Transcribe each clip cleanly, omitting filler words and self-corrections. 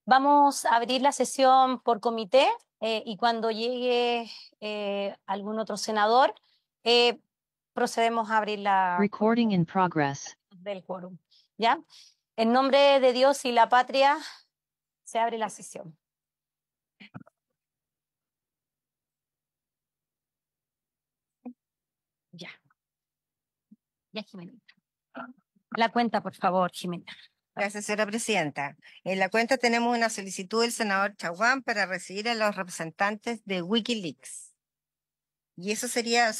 Vamos a abrir la sesión por comité y cuando llegue algún otro senador, procedemos a abrir la Recording in progress. del quórum. ¿Ya? En nombre de Dios y la patria, se abre la sesión. Ya. Ya, Jimena. La cuenta, por favor, Jimena. Gracias, señora presidenta. En la cuenta tenemos una solicitud del senador Chaguán para recibir a los representantes de Wikileaks. Y eso sería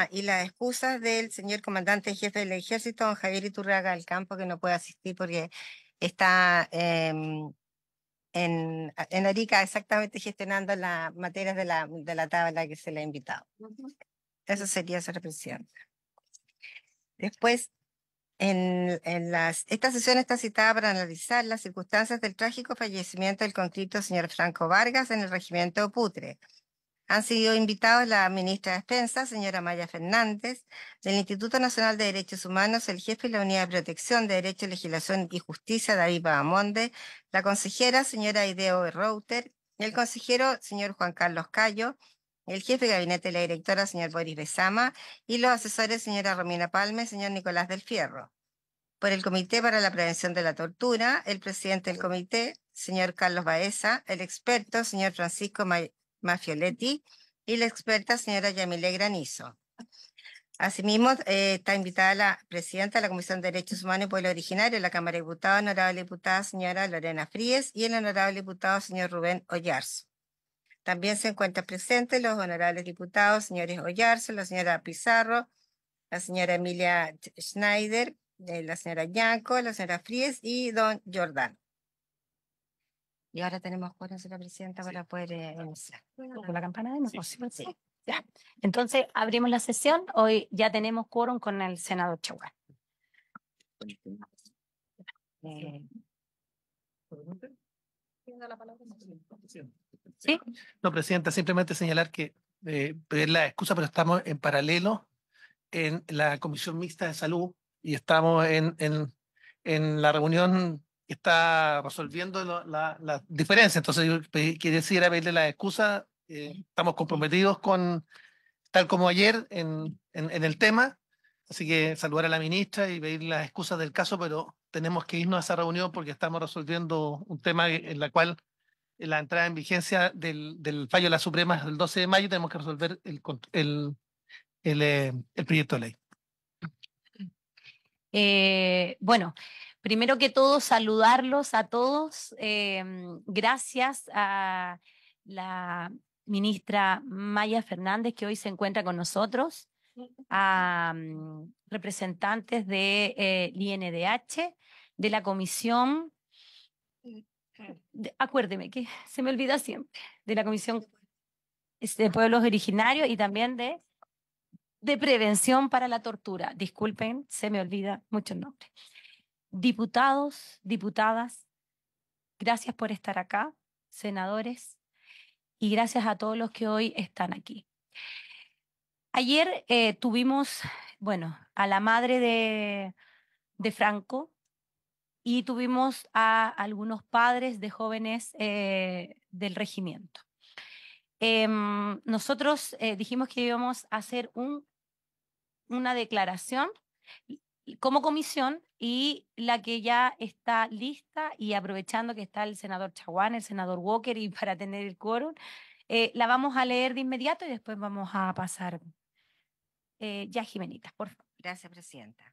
y las excusas del señor comandante jefe del ejército, don Javier Iturraga del Campo, que no puede asistir porque está en Arica exactamente gestionando las materias de la tabla que se le ha invitado. Eso sería, señora presidenta. Después, esta sesión está citada para analizar las circunstancias del trágico fallecimiento del conscripto señor Franco Vargas en el regimiento Putre. Han sido invitados la ministra de Defensa, señora Maya Fernández, del Instituto Nacional de Derechos Humanos, el jefe de la Unidad de Protección de Derecho, Legislación y Justicia, David Bahamonde, la consejera, señora Ideo Reuter, el consejero, señor Juan Carlos Cayo, el jefe de gabinete de la directora, señor Boris Besama, y los asesores, señora Romina Palme, señor Nicolás del Fierro. Por el Comité para la Prevención de la Tortura, el presidente del comité, señor Carlos Baeza, el experto, señor Francisco Mafioletti, y la experta, señora Yamile Granizo. Asimismo, está invitada la presidenta de la Comisión de Derechos Humanos y Pueblo Originario de la Cámara de Diputados, honorable diputada señora Lorena Fríes, y el honorable diputado señor Rubén Oyarzo. También se encuentran presentes los honorables diputados, señores Oyarzo, la señora Pizarro, la señora Emilia Schneider, la señora Yanco, la señora Fríes y don Jordán. Y ahora tenemos quórum, señora presidenta, para poder iniciar. ¿Con la campana de nuevo? Sí. Ya. Entonces, abrimos la sesión. Hoy ya tenemos quórum con el senador Chaguán. ¿Sí? No, presidenta, simplemente señalar que pedir la excusa, pero estamos en paralelo en la Comisión Mixta de Salud y estamos en la reunión que está resolviendo la diferencia. Entonces, yo quisiera pedirle la excusa. Estamos comprometidos con, tal como ayer, en el tema. Así que saludar a la ministra y pedir las excusas del caso, pero tenemos que irnos a esa reunión porque estamos resolviendo un tema en la cual la entrada en vigencia del fallo de la Suprema es el 12 de mayo, tenemos que resolver el proyecto de ley. Bueno, primero que todo, saludarlos a todos. Gracias a la ministra Maya Fernández, que hoy se encuentra con nosotros, a representantes de INDH, de la Comisión, acuérdeme que se me olvida siempre, de la Comisión de Pueblos Originarios y también de Prevención para la Tortura. Disculpen, se me olvida muchos nombres. Diputados, diputadas, gracias por estar acá, senadores, y gracias a todos los que hoy están aquí. Ayer tuvimos, a la madre de Franco y tuvimos a algunos padres de jóvenes del regimiento. Nosotros dijimos que íbamos a hacer una declaración como comisión y la que ya está lista y aprovechando que está el senador Chaguán, el senador Walker y para tener el quórum, la vamos a leer de inmediato y después vamos a pasar. Ya, Jimenita, por favor. Gracias, presidenta.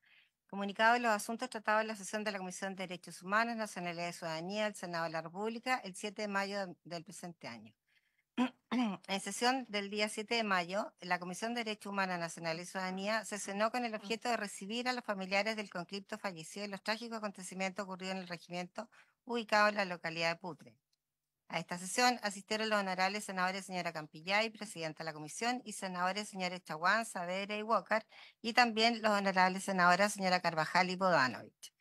Comunicado de los asuntos tratados en la sesión de la Comisión de Derechos Humanos, Nacionalidad y Ciudadanía del Senado de la República el 7 de mayo del presente año. En sesión del día 7 de mayo, la Comisión de Derechos Humanos, Nacional y Ciudadanía sesionó con el objeto de recibir a los familiares del conscripto fallecido en los trágicos acontecimientos ocurridos en el regimiento ubicado en la localidad de Putre. A esta sesión asistieron los honorables senadores señora Campillay, presidenta de la comisión, y senadores señores Chaguán, Saavedra y Walker, y también los honorables senadoras señora Carvajal y Bodanovich.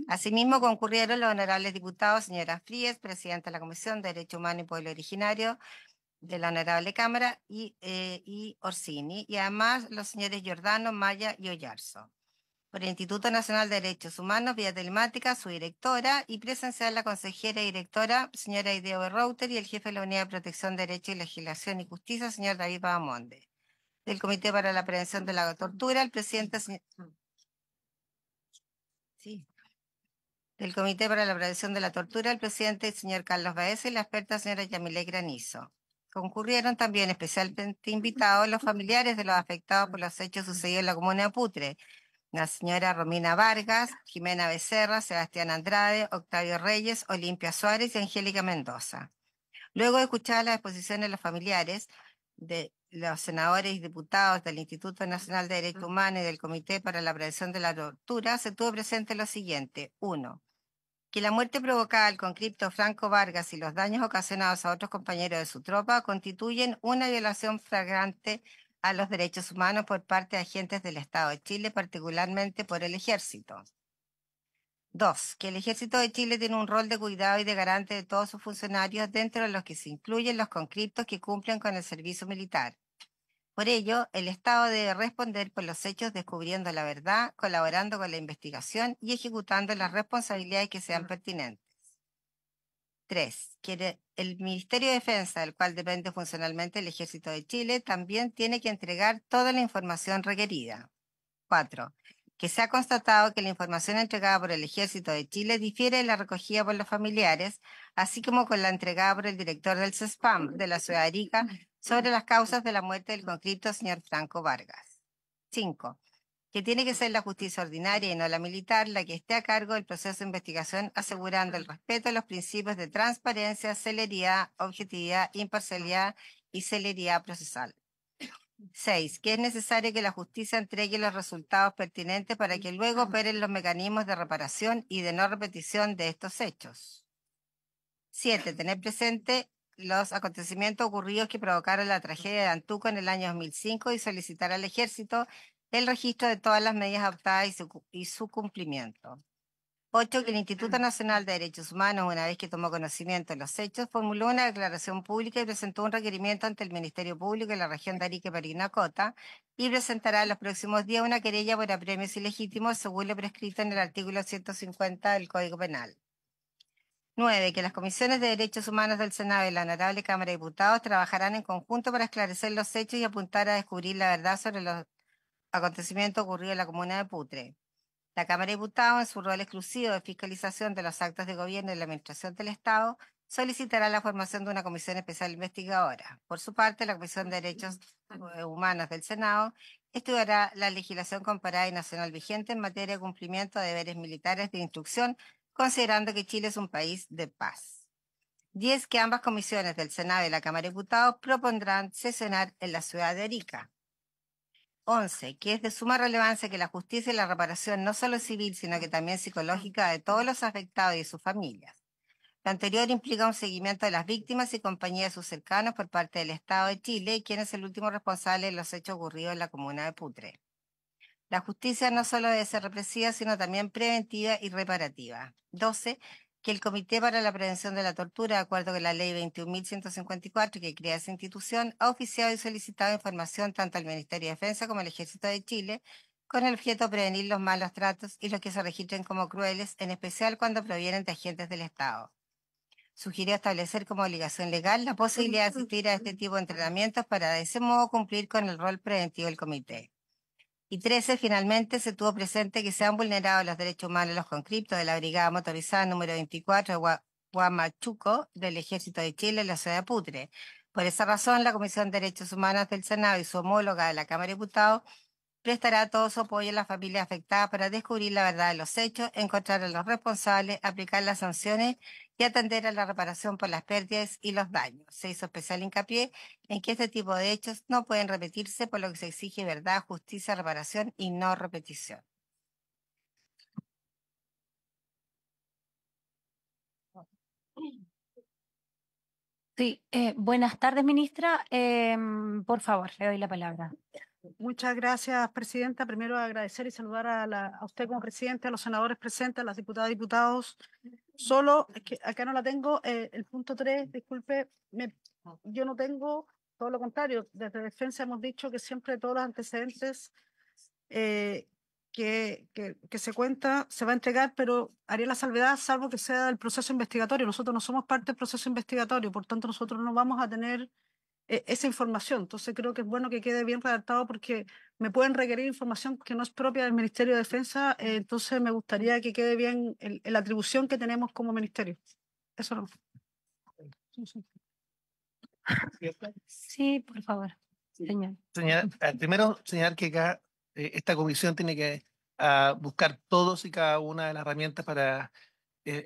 Asimismo concurrieron los honorables diputados señora Fríes, presidenta de la Comisión de Derechos Humanos y Pueblo Originario de la Honorable Cámara, y Orsini, y además los señores Giordano, Maya y Oyarzo. Por el Instituto Nacional de Derechos Humanos, vía telemática, su directora, y presencial la consejera y directora, señora Ideo Router, y el jefe de la Unidad de Protección de Derecho y Legislación y Justicia, señor David Bahamonde. Del Comité para la Prevención de la Tortura, el presidente, del Comité para la Prevención de la Tortura, el presidente, el señor Carlos Baeza, y la experta, señora Yamile Granizo. Concurrieron también especialmente invitados los familiares de los afectados por los hechos sucedidos en la comuna de Putre, la señora Romina Vargas, Jimena Becerra, Sebastián Andrade, Octavio Reyes, Olimpia Suárez y Angélica Mendoza. Luego de escuchar las exposiciones de los familiares, de los senadores y diputados del Instituto Nacional de Derechos Humanos y del Comité para la Prevención de la Tortura, se tuvo presente lo siguiente. 1. Que la muerte provocada al conscripto Franco Vargas y los daños ocasionados a otros compañeros de su tropa constituyen una violación flagrante a los derechos humanos por parte de agentes del Estado de Chile, particularmente por el Ejército. 2. Que el Ejército de Chile tiene un rol de cuidado y de garante de todos sus funcionarios, dentro de los que se incluyen los conscriptos que cumplen con el servicio militar. Por ello, el Estado debe responder por los hechos descubriendo la verdad, colaborando con la investigación y ejecutando las responsabilidades que sean pertinentes. 3. Que el Ministerio de Defensa, del cual depende funcionalmente el Ejército de Chile, también tiene que entregar toda la información requerida. 4. Que se ha constatado que la información entregada por el Ejército de Chile difiere de la recogida por los familiares, así como con la entregada por el director del CESPAM de la ciudad de Arica sobre las causas de la muerte del conscripto señor Franco Vargas. 5. Que tiene que ser la justicia ordinaria y no la militar la que esté a cargo del proceso de investigación, asegurando el respeto a los principios de transparencia, celeridad, objetividad, imparcialidad y celeridad procesal. 6. Que es necesario que la justicia entregue los resultados pertinentes para que luego operen los mecanismos de reparación y de no repetición de estos hechos. 7. Tener presente los acontecimientos ocurridos que provocaron la tragedia de Antuco en el año 2005 y solicitar al Ejército el registro de todas las medidas adoptadas y su cumplimiento. 8. Que el Instituto Nacional de Derechos Humanos, una vez que tomó conocimiento de los hechos, formuló una declaración pública y presentó un requerimiento ante el Ministerio Público de la región de Arica y Parinacota y presentará en los próximos días una querella por apremios ilegítimos según lo prescrito en el artículo 150 del Código Penal. 9. Que las comisiones de derechos humanos del Senado y la Honorable Cámara de Diputados trabajarán en conjunto para esclarecer los hechos y apuntar a descubrir la verdad sobre los acontecimientos ocurridos en la comuna de Putre. La Cámara de Diputados, en su rol exclusivo de fiscalización de los actos de gobierno y la administración del Estado, solicitará la formación de una comisión especial investigadora. Por su parte, la Comisión de Derechos Humanos del Senado estudiará la legislación comparada y nacional vigente en materia de cumplimiento de deberes militares de instrucción, considerando que Chile es un país de paz. 10. Que ambas comisiones del Senado y la Cámara de Diputados propondrán sesionar en la ciudad de Arica. 11. Que es de suma relevancia que la justicia y la reparación no solo civil, sino que también psicológica de todos los afectados y de sus familias. Lo anterior implica un seguimiento de las víctimas y compañía de sus cercanos por parte del Estado de Chile, quien es el último responsable de los hechos ocurridos en la comuna de Putre. La justicia no solo debe ser represiva, sino también preventiva y reparativa. 12. Que el Comité para la Prevención de la Tortura, de acuerdo con la Ley 21.154, que crea esa institución, ha oficiado y solicitado información tanto al Ministerio de Defensa como al Ejército de Chile, con el objeto de prevenir los malos tratos y los que se registren como crueles, en especial cuando provienen de agentes del Estado. Sugirió establecer como obligación legal la posibilidad de asistir a este tipo de entrenamientos para de ese modo cumplir con el rol preventivo del comité. Y 13. Finalmente, se tuvo presente que se han vulnerado los derechos humanos de los conscriptos de la Brigada Motorizada número 24 de Huamachuco del Ejército de Chile en la ciudad de Putre. Por esa razón, la Comisión de Derechos Humanos del Senado y su homóloga de la Cámara de Diputados prestará todo su apoyo a las familias afectadas para descubrir la verdad de los hechos, encontrar a los responsables, aplicar las sanciones y atender a la reparación por las pérdidas y los daños. Se hizo especial hincapié en que este tipo de hechos no pueden repetirse, por lo que se exige verdad, justicia, reparación y no repetición. Sí, buenas tardes, ministra. Por favor, le doy la palabra. Muchas gracias, presidenta. Primero agradecer y saludar a usted como presidente, a los senadores presentes, a las diputadas y diputados. Solo, es que acá no la tengo, el punto 3, disculpe, yo no tengo, todo lo contrario, desde Defensa hemos dicho que siempre todos los antecedentes que se cuenta se va a entregar, pero haría la salvedad, salvo que sea el proceso investigatorio. Nosotros no somos parte del proceso investigatorio, por tanto nosotros no vamos a tener esa información. Entonces creo que es bueno que quede bien redactado porque me pueden requerir información que no es propia del Ministerio de Defensa, entonces me gustaría que quede bien la atribución que tenemos como ministerio. Eso no. Sí, por favor, señor. Primero, señalar que acá esta comisión tiene que buscar todos y cada una de las herramientas para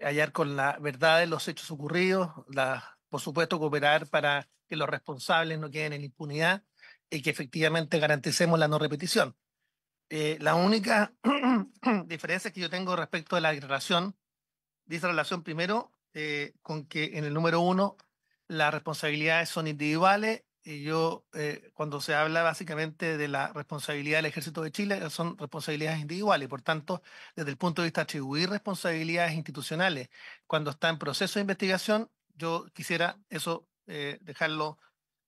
hallar con la verdad de los hechos ocurridos, por supuesto, cooperar para que los responsables no queden en impunidad y que efectivamente garanticemos la no repetición. La única diferencia que yo tengo respecto de la relación, dice relación primero con que en el número 1 las responsabilidades son individuales. Y cuando se habla básicamente de la responsabilidad del Ejército de Chile, son responsabilidades individuales. Y por tanto, desde el punto de vista de atribuir responsabilidades institucionales cuando está en proceso de investigación, yo quisiera eso dejarlo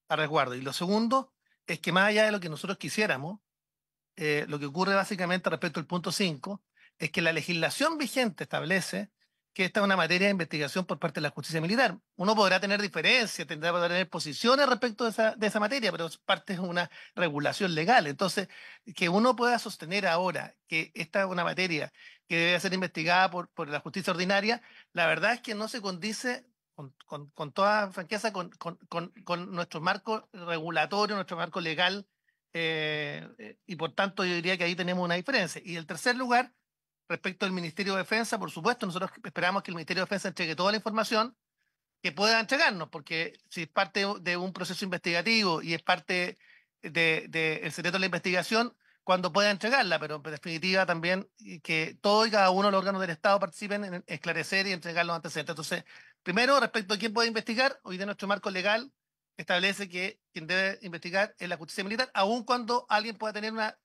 a resguardo. Y lo segundo es que más allá de lo que nosotros quisiéramos, lo que ocurre básicamente respecto al punto 5 es que la legislación vigente establece que esta es una materia de investigación por parte de la justicia militar. Uno podrá tener diferencias, podrá tener posiciones respecto de esa materia, pero es parte de una regulación legal. Entonces, que uno pueda sostener ahora que esta es una materia que debe ser investigada por la justicia ordinaria, la verdad es que no se condice con toda franqueza con nuestro marco regulatorio, nuestro marco legal, y por tanto yo diría que ahí tenemos una diferencia. Y en tercer lugar, respecto al Ministerio de Defensa, por supuesto, nosotros esperamos que el Ministerio de Defensa entregue toda la información que pueda entregarnos, porque si es parte de un proceso investigativo y es parte del secreto de la investigación, cuando pueda entregarla, pero en definitiva también que todo y cada uno de los órganos del Estado participen en esclarecer y entregar los antecedentes. Entonces, primero, respecto a quién puede investigar, hoy de nuestro marco legal establece que quien debe investigar es la justicia militar, aun cuando alguien pueda tener una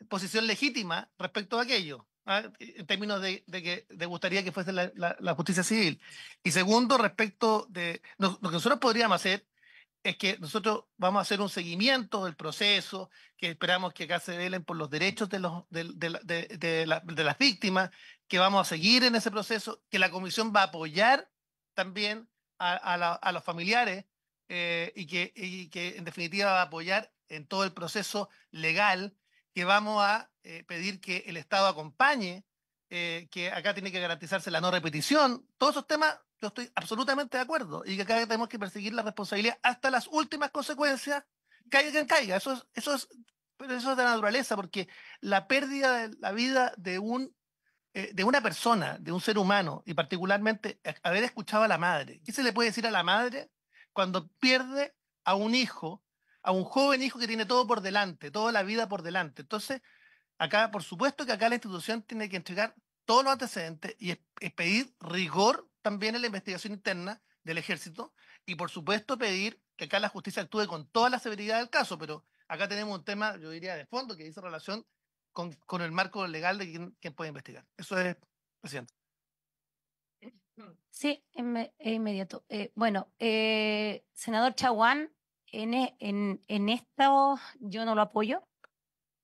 posición legítima respecto a aquello, en términos de que le gustaría que fuese la justicia civil. Y segundo, respecto de lo que nosotros podríamos hacer es que nosotros vamos a hacer un seguimiento del proceso, que esperamos que acá se velen por los derechos de las víctimas, que vamos a seguir en ese proceso, que la comisión va a apoyar también a los familiares, y que en definitiva va a apoyar en todo el proceso legal, que vamos a pedir que el Estado acompañe, que acá tiene que garantizarse la no repetición. Todos esos temas yo estoy absolutamente de acuerdo y que acá tenemos que perseguir la responsabilidad hasta las últimas consecuencias, caiga quien caiga. Pero eso es de la naturaleza, porque la pérdida de la vida de una persona, de un ser humano, y particularmente haber escuchado a la madre. ¿Qué se le puede decir a la madre cuando pierde a un hijo, a un joven hijo que tiene todo por delante, toda la vida por delante? Entonces, acá, por supuesto que acá la institución tiene que entregar todos los antecedentes y es pedir rigor también en la investigación interna del ejército y, por supuesto, pedir que acá la justicia actúe con toda la severidad del caso, pero acá tenemos un tema, yo diría, de fondo que dice relación con el marco legal de quién puede investigar. Eso es, presidente. Sí, inmediato. Bueno, senador Chaguán, en esto yo no lo apoyo.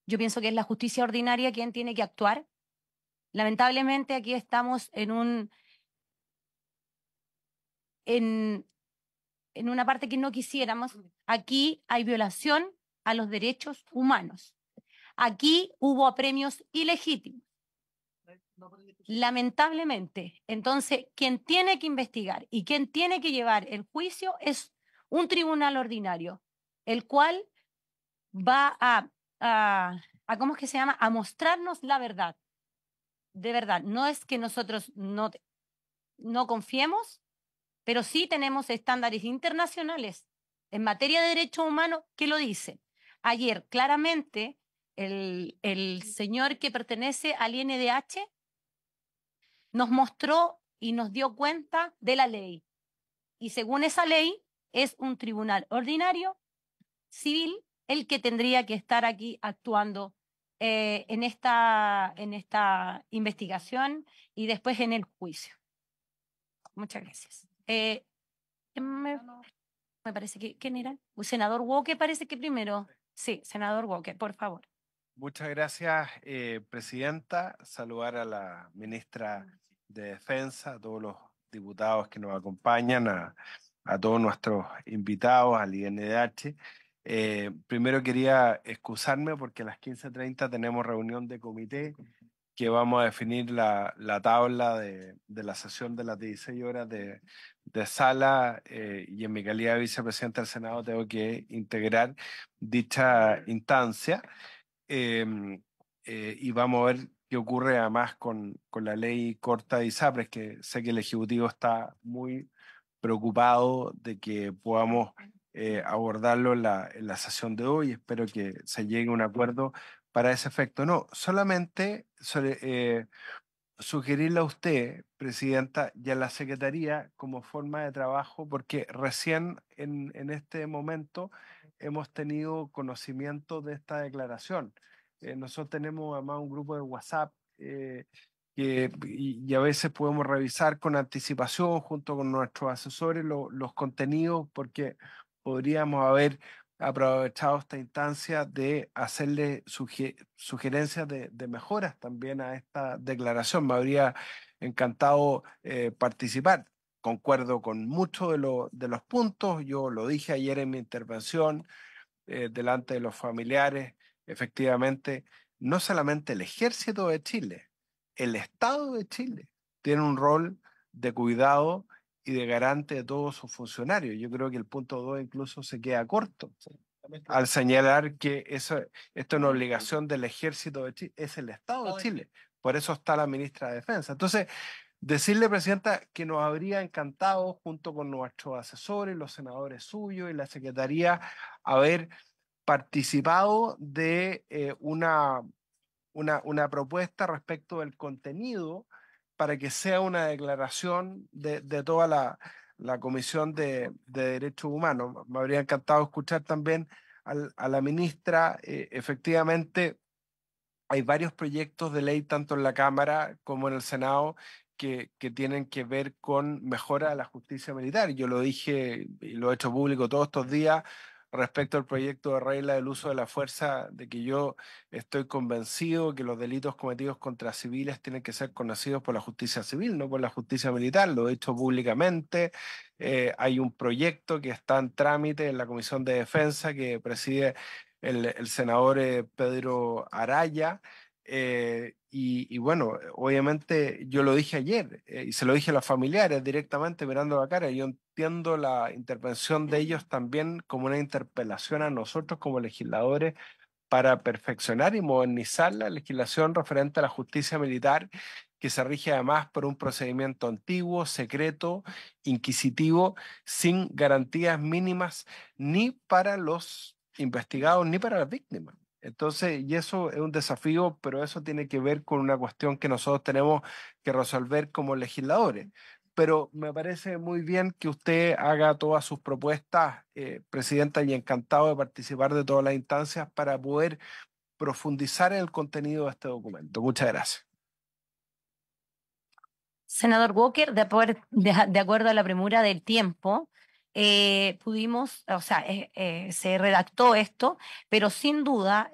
Yo pienso que es la justicia ordinaria quien tiene que actuar. Lamentablemente aquí estamos en una parte que no quisiéramos. Aquí hay violación a los derechos humanos. Aquí hubo apremios ilegítimos. Lamentablemente. Entonces, quien tiene que investigar y quien tiene que llevar el juicio es un tribunal ordinario, el cual va a ¿cómo es que se llama? A mostrarnos la verdad. De verdad, no es que nosotros no confiemos, pero sí tenemos estándares internacionales en materia de derechos humanos que lo dicen. Ayer, claramente, el señor que pertenece al INDH nos mostró y nos dio cuenta de la ley. Y según esa ley, es un tribunal ordinario civil el que tendría que estar aquí actuando en esta investigación y después en el juicio. Muchas gracias. Me parece que, ¿quién era? ¿El senador Walker parece que primero? Sí, senador Walker, por favor. Muchas gracias, Presidenta. Saludar a la Ministra de Defensa, a todos los diputados que nos acompañan, a todos nuestros invitados, al INDH. Primero quería excusarme porque a las 15:30 tenemos reunión de comité que vamos a definir la tabla de la sesión de las 16 horas de sala, y en mi calidad de vicepresidente del Senado tengo que integrar dicha instancia. Y vamos a ver qué ocurre además con la ley corta de ISAPRES, que sé que el Ejecutivo está muy preocupado de que podamos abordarlo en la sesión de hoy. Espero que se llegue a un acuerdo para ese efecto. No, solamente sugerirle a usted, Presidenta, y a la Secretaría como forma de trabajo, porque recién en este momento hemos tenido conocimiento de esta declaración. Nosotros tenemos además un grupo de WhatsApp y a veces podemos revisar con anticipación junto con nuestros asesores los contenidos, porque podríamos haber aprovechado esta instancia de hacerle sugerencias de mejoras también a esta declaración. Me habría encantado participar. Concuerdo con muchos de los puntos. Yo lo dije ayer en mi intervención delante de los familiares. Efectivamente, no solamente el Ejército de Chile, el Estado de Chile tiene un rol de cuidado y de garante de todos sus funcionarios. Yo creo que el punto 2 incluso se queda corto al señalar que esto es una obligación del Ejército de Chile, es el Estado de Chile. Por eso está la ministra de Defensa. Entonces, decirle, Presidenta, que nos habría encantado, junto con nuestros asesores, los senadores suyos y la Secretaría, haber participado de una propuesta respecto del contenido para que sea una declaración de toda la Comisión de Derechos Humanos. Me habría encantado escuchar también a la ministra. Efectivamente, hay varios proyectos de ley, tanto en la Cámara como en el Senado, que tienen que ver con mejora de la justicia militar. Yo lo dije y lo he hecho público todos estos días respecto al proyecto de regla del uso de la fuerza, de que yo estoy convencido que los delitos cometidos contra civiles tienen que ser conocidos por la justicia civil, no por la justicia militar. Lo he hecho públicamente. Hay un proyecto que está en trámite en la Comisión de Defensa que preside el senador Pedro Araya. Y bueno, obviamente yo lo dije ayer y se lo dije a los familiares directamente mirando la cara. Yo entiendo la intervención de ellos también como una interpelación a nosotros como legisladores para perfeccionar y modernizar la legislación referente a la justicia militar, que se rige además por un procedimiento antiguo, secreto, inquisitivo, sin garantías mínimas ni para los investigados ni para las víctimas. Entonces, y eso es un desafío, pero eso tiene que ver con una cuestión que nosotros tenemos que resolver como legisladores. Pero me parece muy bien que usted haga todas sus propuestas, Presidenta, y encantado de participar de todas las instancias para poder profundizar en el contenido de este documento. Muchas gracias. Senador Walker, de acuerdo a la premura del tiempo, pudimos, o sea, se redactó esto, pero sin duda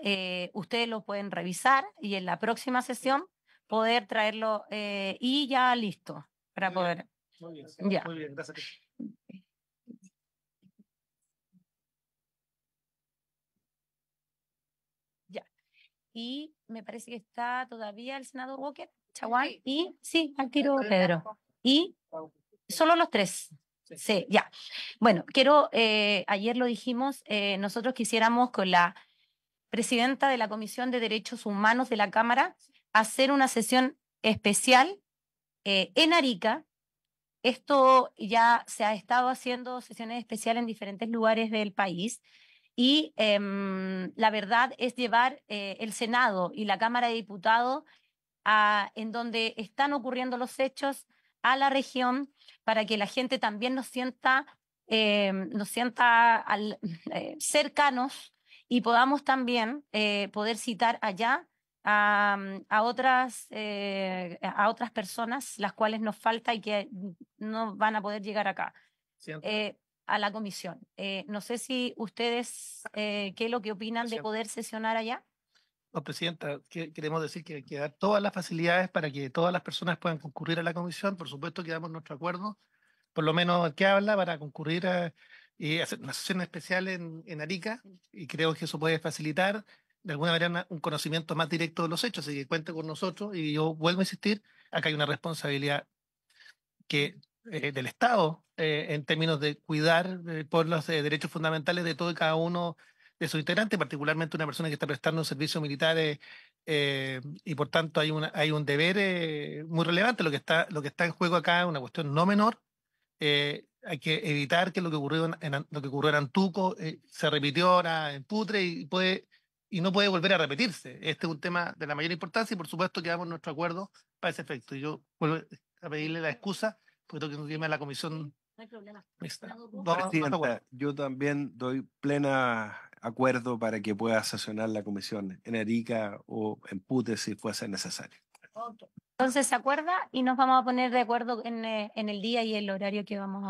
ustedes lo pueden revisar y en la próxima sesión poder traerlo y ya listo para poder. Muy bien, Ya. muy bien, gracias. Ya. Y me parece que está todavía el senador Walker, Chaguán, y sí, al tiro Pedro. Y solo los tres. Sí, ya. Bueno, ayer lo dijimos, nosotros quisiéramos con la presidenta de la Comisión de Derechos Humanos de la Cámara hacer una sesión especial en Arica. Esto ya se ha estado haciendo sesiones especiales en diferentes lugares del país y la verdad es llevar el Senado y la Cámara de Diputados en donde están ocurriendo los hechos a la región para que la gente también nos sienta cercanos y podamos también poder citar allá a otras personas las cuales nos falta y que no van a poder llegar acá. A la comisión. No sé si ustedes, ¿qué es lo que opinan de poder sesionar allá? Presidenta, queremos decir que hay que dar todas las facilidades para que todas las personas puedan concurrir a la comisión. Por supuesto que damos nuestro acuerdo, por lo menos el que habla, para concurrir y hacer una sesión especial en Arica, y creo que eso puede facilitar de alguna manera un conocimiento más directo de los hechos, así que cuente con nosotros. Y yo vuelvo a insistir, acá hay una responsabilidad del Estado en términos de cuidar por los derechos fundamentales de todo y cada uno de sus integrantes, particularmente una persona que está prestando un servicio militar, y por tanto hay un deber muy relevante. Lo que está en juego acá es una cuestión no menor. Hay que evitar que lo que ocurrió lo que ocurrió en Antuco se repitió ahora en Putre y no puede volver a repetirse. Este es un tema de la mayor importancia y por supuesto que damos nuestro acuerdo para ese efecto. Y yo vuelvo a pedirle la excusa porque tengo que irme a la comisión No hay problema. mixta. Presidenta, yo también doy plena acuerdo para que pueda sesionar la comisión en Arica o en Pute si fuese necesario. Entonces se acuerda y nos vamos a poner de acuerdo en el día y el horario que vamos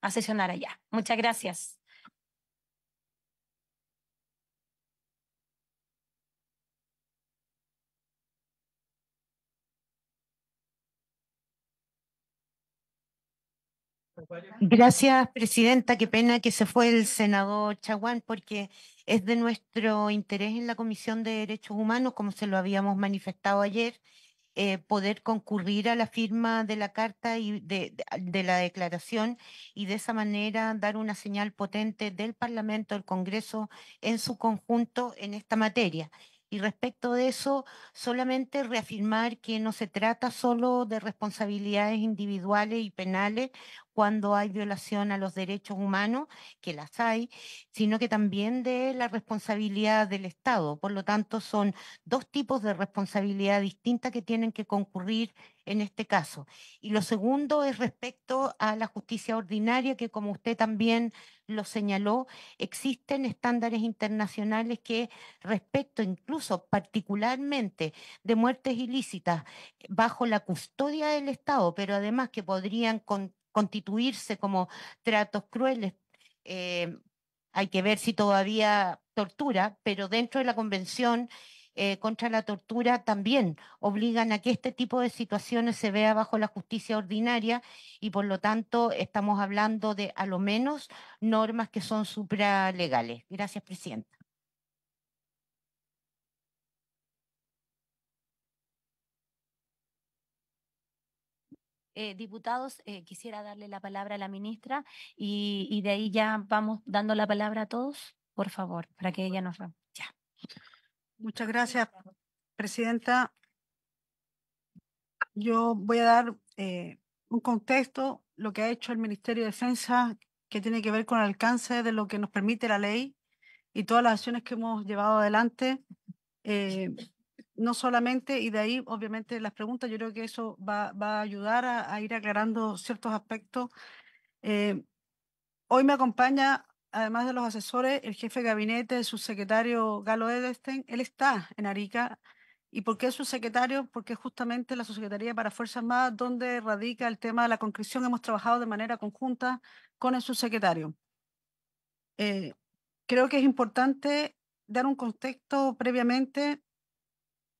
a sesionar allá. Muchas gracias. Gracias, presidenta. Qué pena que se fue el senador Chaguán porque es de nuestro interés en la Comisión de Derechos Humanos, como se lo habíamos manifestado ayer, poder concurrir a la firma de la carta y de la declaración y de esa manera dar una señal potente del Parlamento, del Congreso en su conjunto en esta materia. Y respecto de eso, solamente reafirmar que no se trata solo de responsabilidades individuales y penales cuando hay violación a los derechos humanos, que las hay, sino que también de la responsabilidad del Estado. Por lo tanto, son dos tipos de responsabilidad distinta que tienen que concurrir en este caso. Y lo segundo es respecto a la justicia ordinaria, que como usted también lo señaló, existen estándares internacionales que respecto incluso particularmente de muertes ilícitas bajo la custodia del Estado, pero además que podrían constituirse como tratos crueles. Hay que ver si todavía tortura, pero dentro de la Convención contra la tortura también obligan a que este tipo de situaciones se vea bajo la justicia ordinaria y por lo tanto estamos hablando de a lo menos normas que son supralegales. Gracias, presidenta. Diputados, quisiera darle la palabra a la ministra y de ahí ya vamos dando la palabra a todos, por favor, para que ella nos... Ya. Muchas gracias, presidenta. Yo voy a dar un contexto, lo que ha hecho el Ministerio de Defensa, que tiene que ver con el alcance de lo que nos permite la ley y todas las acciones que hemos llevado adelante. No solamente, y de ahí obviamente las preguntas, yo creo que eso va a ayudar a ir aclarando ciertos aspectos. Hoy me acompaña, además de los asesores, el jefe de gabinete, el subsecretario Galo Edelstein. Él está en Arica. ¿Y por qué es subsecretario? Porque justamente la Subsecretaría para Fuerzas Armadas, donde radica el tema de la conscripción, hemos trabajado de manera conjunta con el subsecretario. Creo que es importante dar un contexto previamente.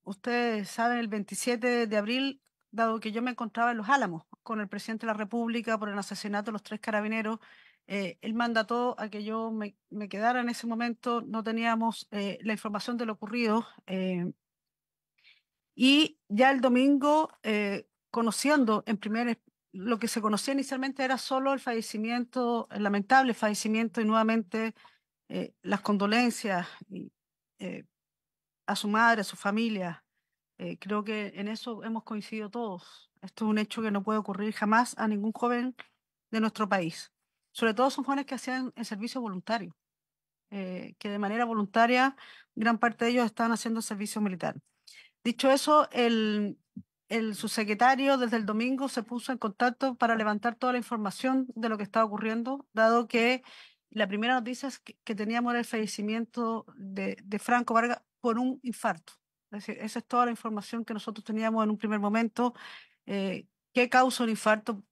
Ustedes saben, el 27 de abril, dado que yo me encontraba en Los Álamos con el presidente de la República por el asesinato de los 3 carabineros, él mandató a que yo me quedara en ese momento, no teníamos la información de lo ocurrido. Y ya el domingo, conociendo lo que se conocía inicialmente era solo el fallecimiento, el lamentable fallecimiento y nuevamente las condolencias a su madre, a su familia. Creo que en eso hemos coincidido todos. Esto es un hecho que no puede ocurrir jamás a ningún joven de nuestro país. Sobre todo son jóvenes que hacían el servicio voluntario, que de manera voluntaria gran parte de ellos estaban haciendo servicio militar. Dicho eso, el subsecretario desde el domingo se puso en contacto para levantar toda la información de lo que estaba ocurriendo, dado que la primera noticia que teníamos era el fallecimiento de Franco Vargas por un infarto. Es decir, esa es toda la información que nosotros teníamos en un primer momento. ¿Qué causa un infarto?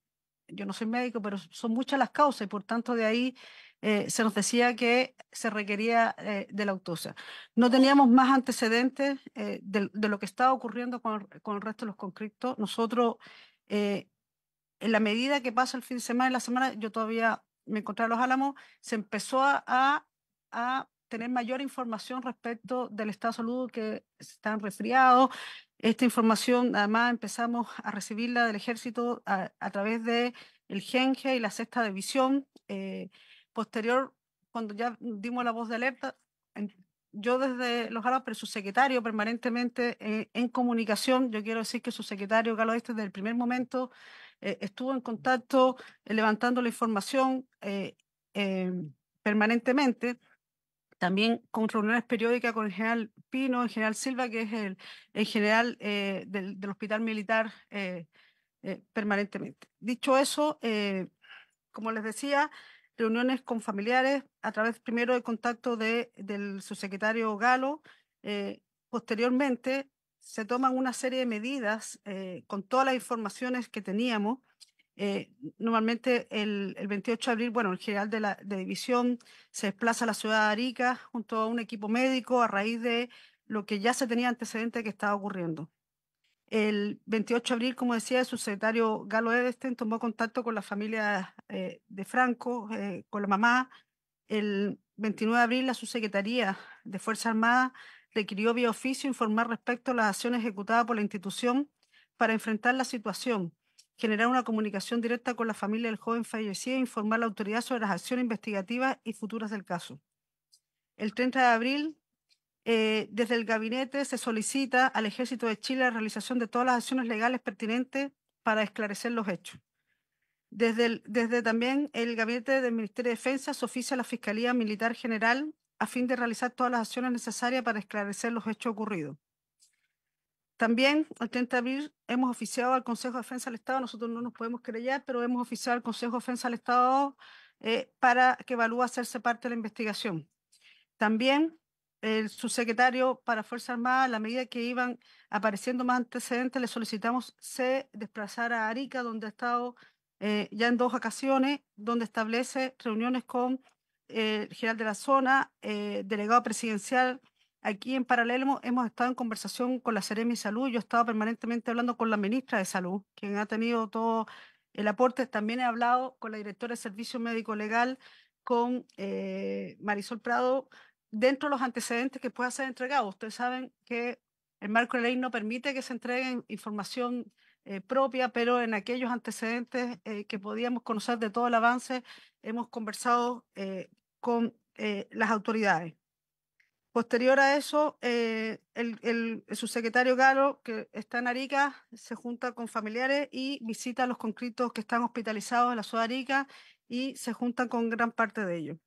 Yo no soy médico, pero son muchas las causas y por tanto de ahí se nos decía que se requería de la autopsia. No teníamos más antecedentes de lo que estaba ocurriendo con el resto de los conscriptos. Nosotros, en la medida que pasa el fin de semana y la semana, yo todavía me encontré en Los Álamos, se empezó a tener mayor información respecto del estado de salud, que están resfriados. Esta información, además, empezamos a recibirla del Ejército a través de el GENGE y la Sexta División. Posterior, cuando ya dimos la voz de alerta, yo desde Los Álamos, pero su secretario permanentemente en comunicación, yo quiero decir que su secretario, Galo Este, desde el primer momento estuvo en contacto, levantando la información permanentemente, también con reuniones periódicas con el general Pino, el general Silva, que es el general del Hospital Militar, permanentemente. Dicho eso, como les decía, reuniones con familiares a través primero del contacto del subsecretario Galo. Posteriormente se toman una serie de medidas con todas las informaciones que teníamos. Normalmente el 28 de abril, bueno, el general de división se desplaza a la ciudad de Arica junto a un equipo médico a raíz de lo que ya se tenía antecedente que estaba ocurriendo. El 28 de abril, como decía, el subsecretario Galo Edelstein tomó contacto con la familia de Franco, con la mamá. El 29 de abril, la subsecretaría de Fuerzas Armadas requirió vía oficio informar respecto a las acciones ejecutadas por la institución para enfrentar la situación, generar una comunicación directa con la familia del joven fallecido e informar a la autoridad sobre las acciones investigativas y futuras del caso. El 30 de abril, desde el gabinete se solicita al Ejército de Chile la realización de todas las acciones legales pertinentes para esclarecer los hechos. Desde también el gabinete del Ministerio de Defensa se oficia a la Fiscalía Militar General a fin de realizar todas las acciones necesarias para esclarecer los hechos ocurridos. También, el 30 de abril, hemos oficiado al Consejo de Defensa del Estado, nosotros no nos podemos querellar, pero hemos oficiado al Consejo de Defensa del Estado para que evalúe hacerse parte de la investigación. También el subsecretario para Fuerzas Armadas, a la medida que iban apareciendo más antecedentes, le solicitamos se desplazara a Arica, donde ha estado ya en 2 ocasiones, donde establece reuniones con el general de la zona, delegado presidencial. Aquí en paralelo hemos estado en conversación con la Seremi de Salud. Yo he estado permanentemente hablando con la ministra de Salud, quien ha tenido todo el aporte. También he hablado con la directora de Servicio Médico Legal, con Marisol Prado, dentro de los antecedentes que pueda ser entregado. Ustedes saben que el marco de ley no permite que se entregue información propia, pero en aquellos antecedentes que podíamos conocer de todo el avance, hemos conversado con las autoridades. Posterior a eso, el subsecretario Galo, que está en Arica, se junta con familiares y visita a los conscriptos que están hospitalizados en la ciudad de Arica y se juntan con gran parte de ellos.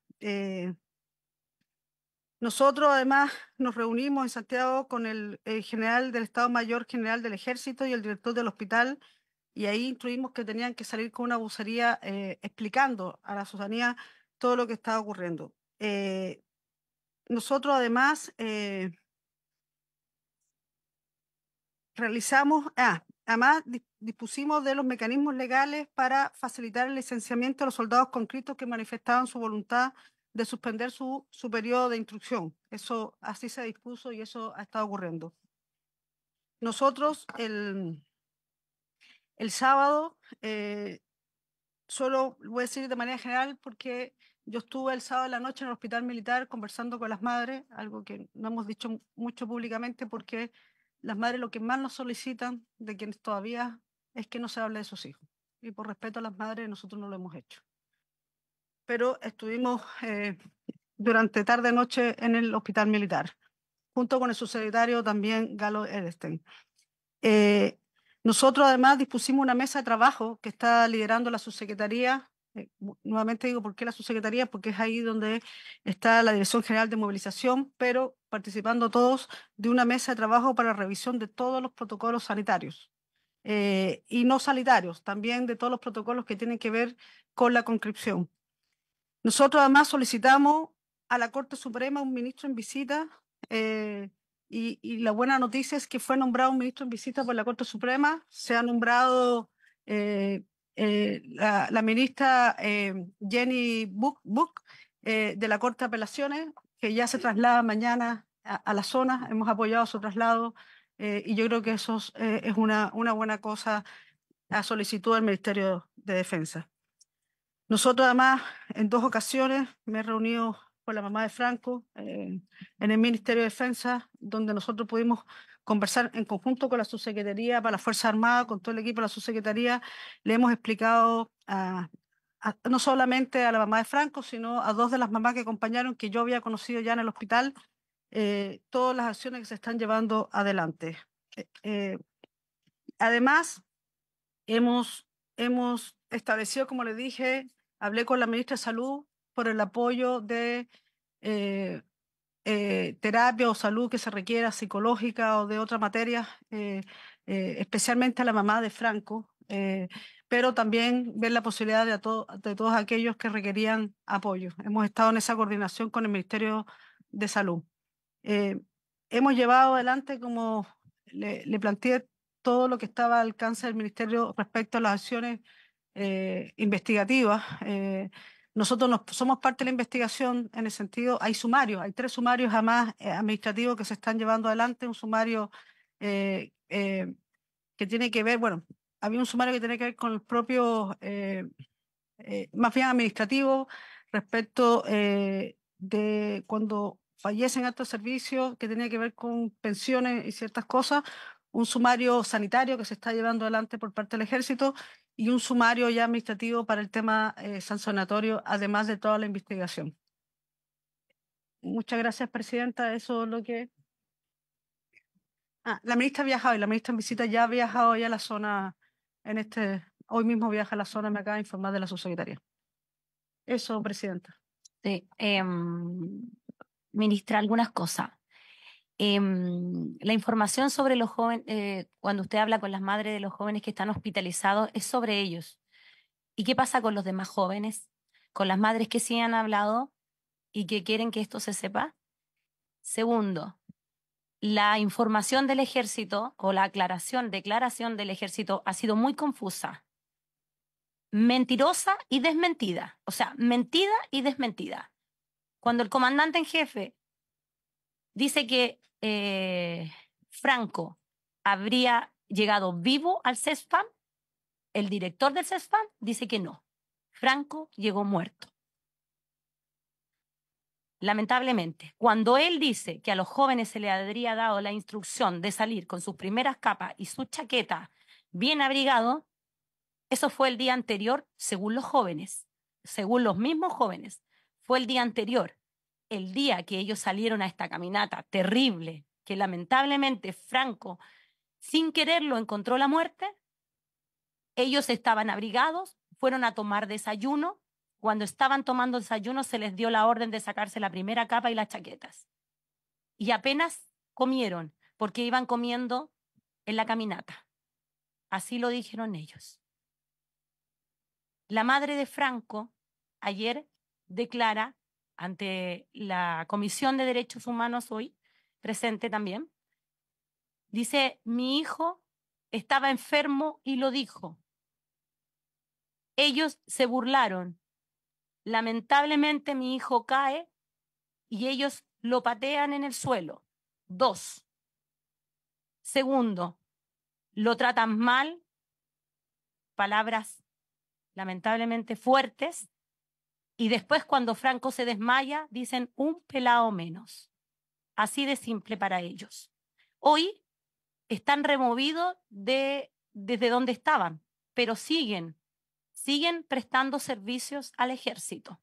Nosotros además nos reunimos en Santiago con el general del Estado Mayor General del Ejército y el director del hospital, y ahí instruimos que tenían que salir con una vocería explicando a la ciudadanía todo lo que estaba ocurriendo. Nosotros además además dispusimos de los mecanismos legales para facilitar el licenciamiento de los soldados conscriptos que manifestaban su voluntad de suspender su periodo de instrucción. Eso así se dispuso y eso ha estado ocurriendo. Nosotros el sábado, solo voy a decir de manera general porque yo estuve el sábado en la noche en el Hospital Militar conversando con las madres, algo que no hemos dicho mucho públicamente porque las madres lo que más nos solicitan de quienes todavía es que no se hable de sus hijos. Y por respeto a las madres nosotros no lo hemos hecho. Pero estuvimos durante tarde-noche en el Hospital Militar, junto con el subsecretario también Galo Edelstein. Nosotros además dispusimos una mesa de trabajo que está liderando la subsecretaría. Nuevamente digo por qué la subsecretaría, porque es ahí donde está la Dirección General de Movilización, pero participando todos de una mesa de trabajo para revisión de todos los protocolos sanitarios y no sanitarios, también de todos los protocolos que tienen que ver con la conscripción. Nosotros además solicitamos a la Corte Suprema un ministro en visita y la buena noticia es que fue nombrado un ministro en visita por la Corte Suprema. Se ha nombrado la ministra Jenny Buck, de la Corte de Apelaciones, que ya se traslada mañana a la zona. Hemos apoyado su traslado y yo creo que eso es una buena cosa a solicitud del Ministerio de Defensa. Nosotros además en 2 ocasiones me he reunido con la mamá de Franco en el Ministerio de Defensa, donde nosotros pudimos conversar en conjunto con la Subsecretaría para las Fuerzas Armadas, con todo el equipo de la Subsecretaría. Le hemos explicado no solamente a la mamá de Franco, sino a 2 de las mamás que acompañaron, que yo había conocido ya en el hospital, todas las acciones que se están llevando adelante. Además, hemos establecido, como le dije, hablé con la ministra de Salud por el apoyo de terapia o salud que se requiera, psicológica o de otra materia, especialmente a la mamá de Franco, pero también ver la posibilidad de todos aquellos que requerían apoyo. Hemos estado en esa coordinación con el Ministerio de Salud. Hemos llevado adelante, como le planteé, todo lo que estaba al alcance del Ministerio respecto a las acciones investigativas. Nosotros somos parte de la investigación en el sentido, hay sumarios, hay 3 sumarios además administrativos que se están llevando adelante, un sumario que tiene que ver, bueno, había un sumario que tiene que ver con el propio, más bien administrativo, respecto de cuando fallecen estos servicios, que tenía que ver con pensiones y ciertas cosas, un sumario sanitario que se está llevando adelante por parte del Ejército y un sumario ya administrativo para el tema sancionatorio, además de toda la investigación. Muchas gracias, Presidenta. Eso es lo que... la ministra ha viajado y la ministra en visita ya ha viajado ya a la zona, hoy mismo viaja a la zona, me acaba de informar de la subsecretaria. Eso, Presidenta. Sí, ministra, algunas cosas. La información sobre los jóvenes, cuando usted habla con las madres de los jóvenes que están hospitalizados, es sobre ellos. ¿Y qué pasa con los demás jóvenes? ¿Con las madres que sí han hablado y que quieren que esto se sepa? Segundo, la información del ejército o la declaración del ejército ha sido muy confusa, mentirosa y desmentida. O sea, mentida y desmentida. Cuando el comandante en jefe dice que Franco habría llegado vivo al CESFAM, el director del CESFAM dice que no. Franco llegó muerto. Lamentablemente, cuando él dice que a los jóvenes se les habría dado la instrucción de salir con sus primeras capas y su chaqueta bien abrigado, eso fue el día anterior, según los jóvenes, según los mismos jóvenes. Fue el día anterior, el día que ellos salieron a esta caminata terrible, que lamentablemente Franco, sin quererlo, encontró la muerte. Ellos estaban abrigados, fueron a tomar desayuno. Cuando estaban tomando desayuno se les dio la orden de sacarse la primera capa y las chaquetas. Y apenas comieron, porque iban comiendo en la caminata. Así lo dijeron ellos. La madre de Franco ayer declara ante la Comisión de Derechos Humanos hoy, presente también, dice, mi hijo estaba enfermo y lo dijo. Ellos se burlaron. Lamentablemente mi hijo cae y ellos lo patean en el suelo. 2. Segundo, lo tratan mal, palabras lamentablemente fuertes, y después cuando Franco se desmaya dicen un pelao menos. Así de simple para ellos. Hoy están removidos desde donde estaban, pero siguen prestando servicios al ejército.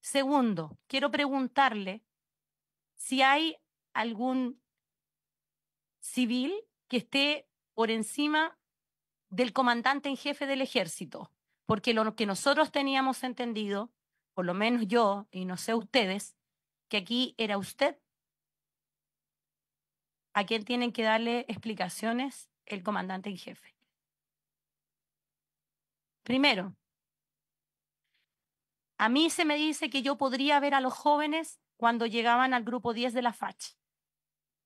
Segundo, quiero preguntarle si hay algún civil que esté por encima del comandante en jefe del ejército, porque lo que nosotros teníamos entendido, por lo menos yo, y no sé ustedes, que aquí era usted a quien tienen que darle explicaciones el comandante en jefe. Primero, a mí se me dice que yo podría ver a los jóvenes cuando llegaban al grupo 10 de la FACH.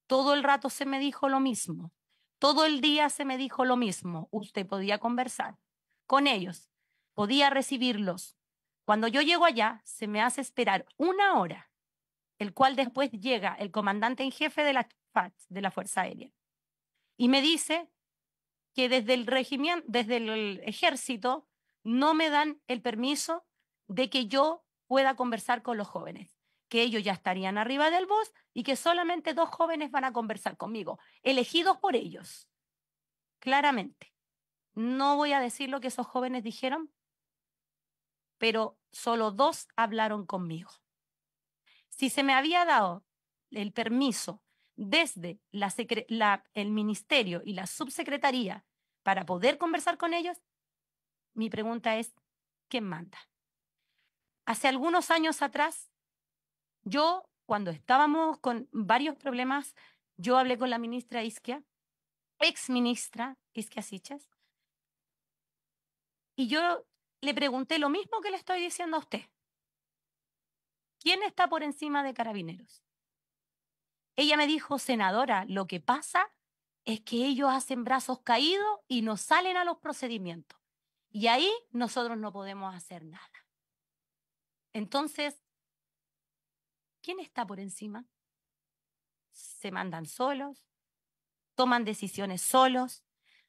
Todo el rato se me dijo lo mismo. Todo el día se me dijo lo mismo. Usted podía conversar con ellos, podía recibirlos, Cuando yo llego allá, se me hace esperar 1 hora, el cual después llega el comandante en jefe de la FACH, de la Fuerza Aérea, y me dice que desde el regimiento, desde el ejército, no me dan el permiso de que yo pueda conversar con los jóvenes, que ellos ya estarían arriba del bus y que solamente 2 jóvenes van a conversar conmigo, elegidos por ellos, claramente. No voy a decir lo que esos jóvenes dijeron, pero solo 2 hablaron conmigo. Si se me había dado el permiso desde el ministerio y la subsecretaría para poder conversar con ellos, mi pregunta es, ¿quién manda? Hace algunos años atrás, yo, cuando estábamos con varios problemas, yo hablé con la ministra Isquia, ex ministra Isquia Siches, y yo le pregunté lo mismo que le estoy diciendo a usted. ¿Quién está por encima de Carabineros? Ella me dijo, senadora, lo que pasa es que ellos hacen brazos caídos y no salen a los procedimientos. Y ahí nosotros no podemos hacer nada. Entonces, ¿quién está por encima? Se mandan solos, toman decisiones solos,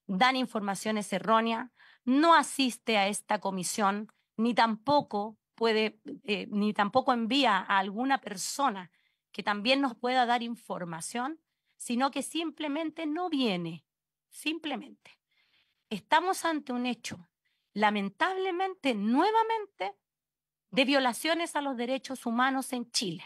dan informaciones erróneas, no asiste a esta comisión, ni tampoco envía a alguna persona que también nos pueda dar información, sino que simplemente no viene, simplemente. Estamos ante un hecho, lamentablemente, nuevamente, de violaciones a los derechos humanos en Chile.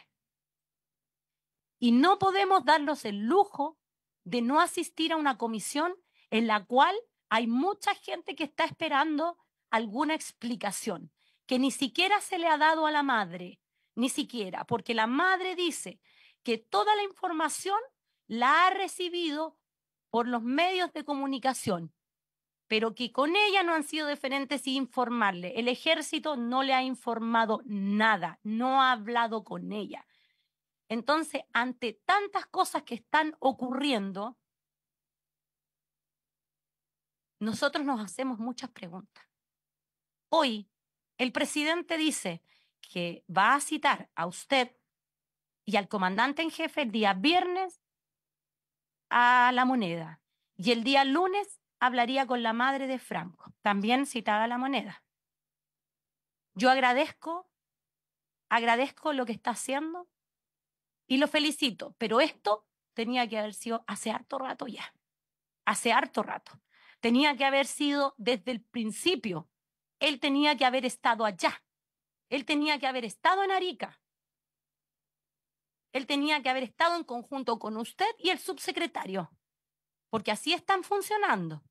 Y no podemos darnos el lujo de no asistir a una comisión en la cual hay mucha gente que está esperando alguna explicación, que ni siquiera se le ha dado a la madre, ni siquiera, porque la madre dice que toda la información la ha recibido por los medios de comunicación, pero que con ella no han sido deferentes y informarle. El ejército no le ha informado nada, no ha hablado con ella. Entonces, ante tantas cosas que están ocurriendo, nosotros nos hacemos muchas preguntas. Hoy, el presidente dice que va a citar a usted y al comandante en jefe el día viernes a La Moneda y el día lunes hablaría con la madre de Franco, también citada a La Moneda. Yo agradezco lo que está haciendo y lo felicito, pero esto tenía que haber sido hace harto rato ya, hace harto rato. Tenía que haber sido desde el principio. Él tenía que haber estado allá. Él tenía que haber estado en Arica. Él tenía que haber estado en conjunto con usted y el subsecretario, porque así están funcionando.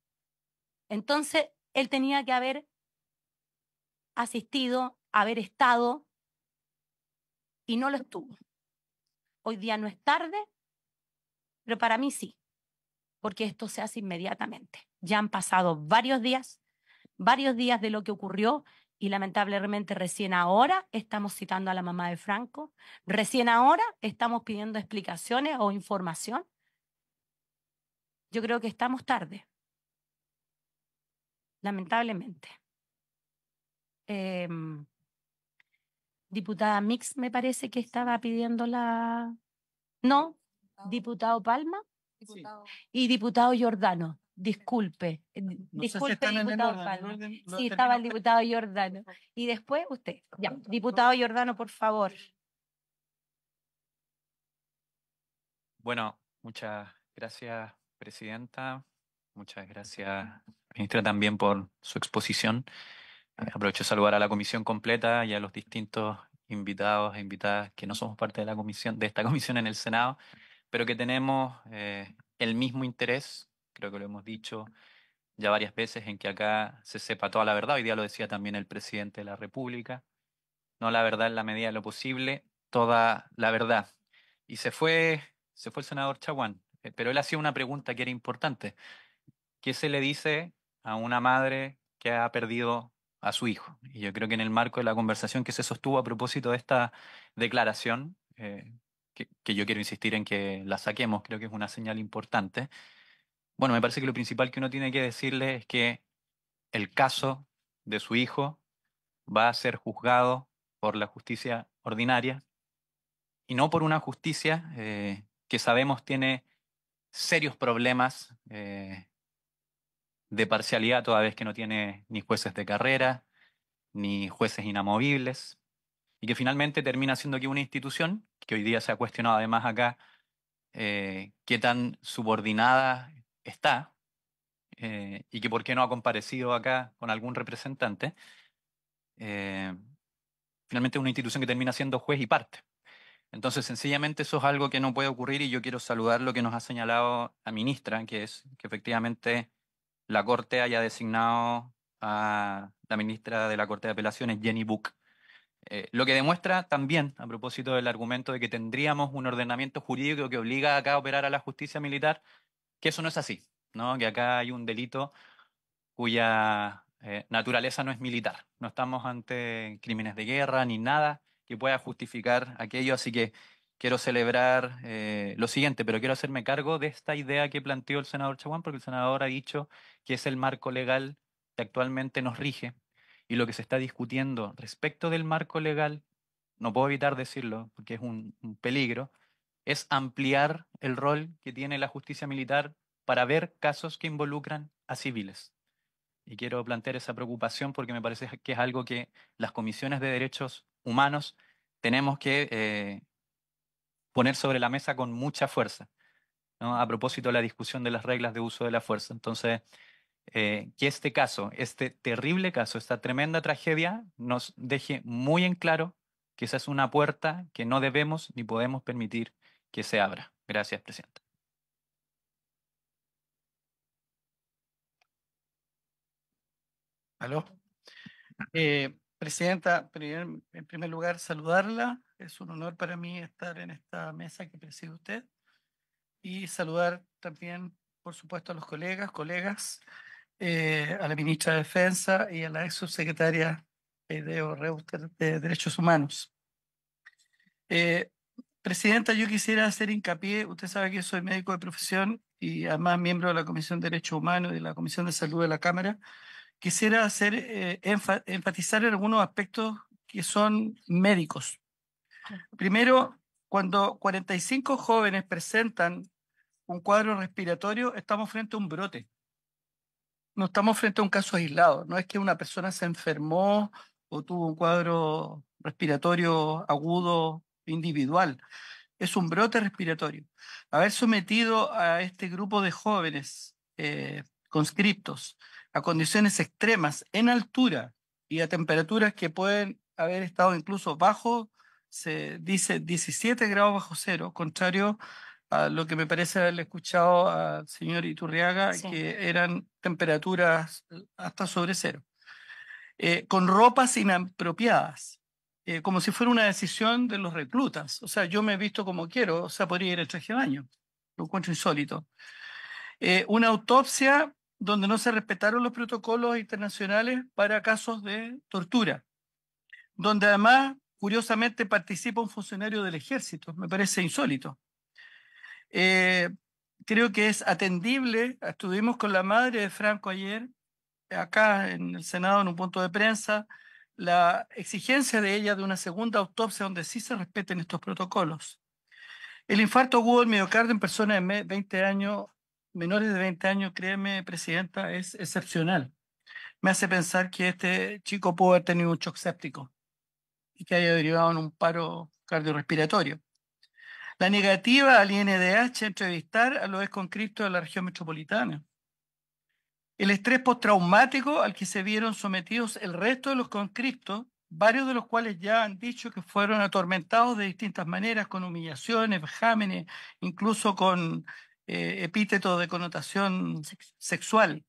Entonces, él tenía que haber asistido, haber estado, y no lo estuvo. Hoy día no es tarde, pero para mí sí, porque esto se hace inmediatamente. Ya han pasado varios días de lo que ocurrió y lamentablemente recién ahora estamos citando a la mamá de Franco, recién ahora estamos pidiendo explicaciones o información. Yo creo que estamos tarde, lamentablemente. Diputada Mix me parece que estaba pidiendo la... No, diputado Palma y diputado Giordano. Disculpe, disculpe, diputado Palma. Sí, estaba el diputado Giordano. Y después usted. Ya, diputado Giordano, por favor. Bueno, muchas gracias, presidenta. Muchas gracias, ministra, también por su exposición. Aprovecho de saludar a la comisión completa y a los distintos invitados e invitadas que no somos parte de la comisión, de esta comisión en el Senado, pero que tenemos el mismo interés, creo que lo hemos dicho ya varias veces, en que acá se sepa toda la verdad. Hoy día lo decía también el presidente de la República, no la verdad en la medida de lo posible, toda la verdad. Y se fue el senador Chaguán, pero él hacía una pregunta que era importante. ¿Qué se le dice a una madre que ha perdido a su hijo? Y yo creo que en el marco de la conversación que se sostuvo a propósito de esta declaración, que yo quiero insistir en que la saquemos, creo que es una señal importante. Bueno, me parece que lo principal que uno tiene que decirle es que el caso de su hijo va a ser juzgado por la justicia ordinaria y no por una justicia que sabemos tiene serios problemas de parcialidad, toda vez que no tiene ni jueces de carrera, ni jueces inamovibles, y que finalmente termina siendo aquí una institución que hoy día se ha cuestionado además acá qué tan subordinada está y que por qué no ha comparecido acá con algún representante. Finalmente es una institución que termina siendo juez y parte. Entonces, sencillamente eso es algo que no puede ocurrir y yo quiero saludar lo que nos ha señalado la ministra, que es que efectivamente la Corte haya designado a la ministra de la Corte de Apelaciones, Jenny Book. Lo que demuestra también, a propósito del argumento de que tendríamos un ordenamiento jurídico que obliga acá a operar a la justicia militar, que eso no es así, ¿no? Que acá hay un delito cuya naturaleza no es militar. No estamos ante crímenes de guerra ni nada que pueda justificar aquello, así que quiero celebrar lo siguiente, pero quiero hacerme cargo de esta idea que planteó el senador Chaguán, porque el senador ha dicho que es el marco legal que actualmente nos rige, y lo que se está discutiendo respecto del marco legal, no puedo evitar decirlo porque es un peligro, es ampliar el rol que tiene la justicia militar para ver casos que involucran a civiles. Y quiero plantear esa preocupación porque me parece que es algo que las comisiones de derechos humanos tenemos que poner sobre la mesa con mucha fuerza, ¿no? A propósito de la discusión de las reglas de uso de la fuerza. Entonces, que este caso, este terrible caso, esta tremenda tragedia, nos deje muy en claro que esa es una puerta que no debemos ni podemos permitir que se abra. Gracias, presidente. ¿Aló? Presidenta, en primer lugar, saludarla. Es un honor para mí estar en esta mesa que preside usted. Y saludar también, por supuesto, a los colegas, a la ministra de Defensa y a la ex subsecretaria de Reuter de Derechos Humanos. Presidenta, yo quisiera hacer hincapié, usted sabe que yo soy médico de profesión y además miembro de la Comisión de Derechos Humanos y de la Comisión de Salud de la Cámara. Quisiera hacer enfatizar en algunos aspectos que son médicos. Primero, cuando 45 jóvenes presentan un cuadro respiratorio, estamos frente a un brote. No estamos frente a un caso aislado. No es que una persona se enfermó o tuvo un cuadro respiratorio agudo individual. Es un brote respiratorio. Haber sometido a este grupo de jóvenes conscriptos a condiciones extremas en altura y a temperaturas que pueden haber estado incluso bajo, se dice 17 grados bajo cero, contrario a lo que me parece haberle escuchado al señor Iturriaga, Sí. que eran temperaturas hasta sobre cero, con ropas inapropiadas, como si fuera una decisión de los reclutas. O sea, yo me he visto como quiero, o sea, podría ir en traje de baño. Lo encuentro insólito. Una autopsia donde no se respetaron los protocolos internacionales para casos de tortura, donde además, curiosamente, participa un funcionario del ejército. Me parece insólito. Creo que es atendible. Estuvimos con la madre de Franco ayer, acá en el Senado, en un punto de prensa, la exigencia de ella de una segunda autopsia donde sí se respeten estos protocolos. El infarto agudo del miocardio en personas de 20 años, menores de 20 años, créeme, presidenta, es excepcional. Me hace pensar que este chico pudo haber tenido un shock séptico y que haya derivado en un paro cardiorrespiratorio. La negativa al INDH a entrevistar a los exconscriptos de la región metropolitana. El estrés postraumático al que se vieron sometidos el resto de los conscriptos, varios de los cuales ya han dicho que fueron atormentados de distintas maneras, con humillaciones, vejámenes, incluso con epítetos de connotación sexual,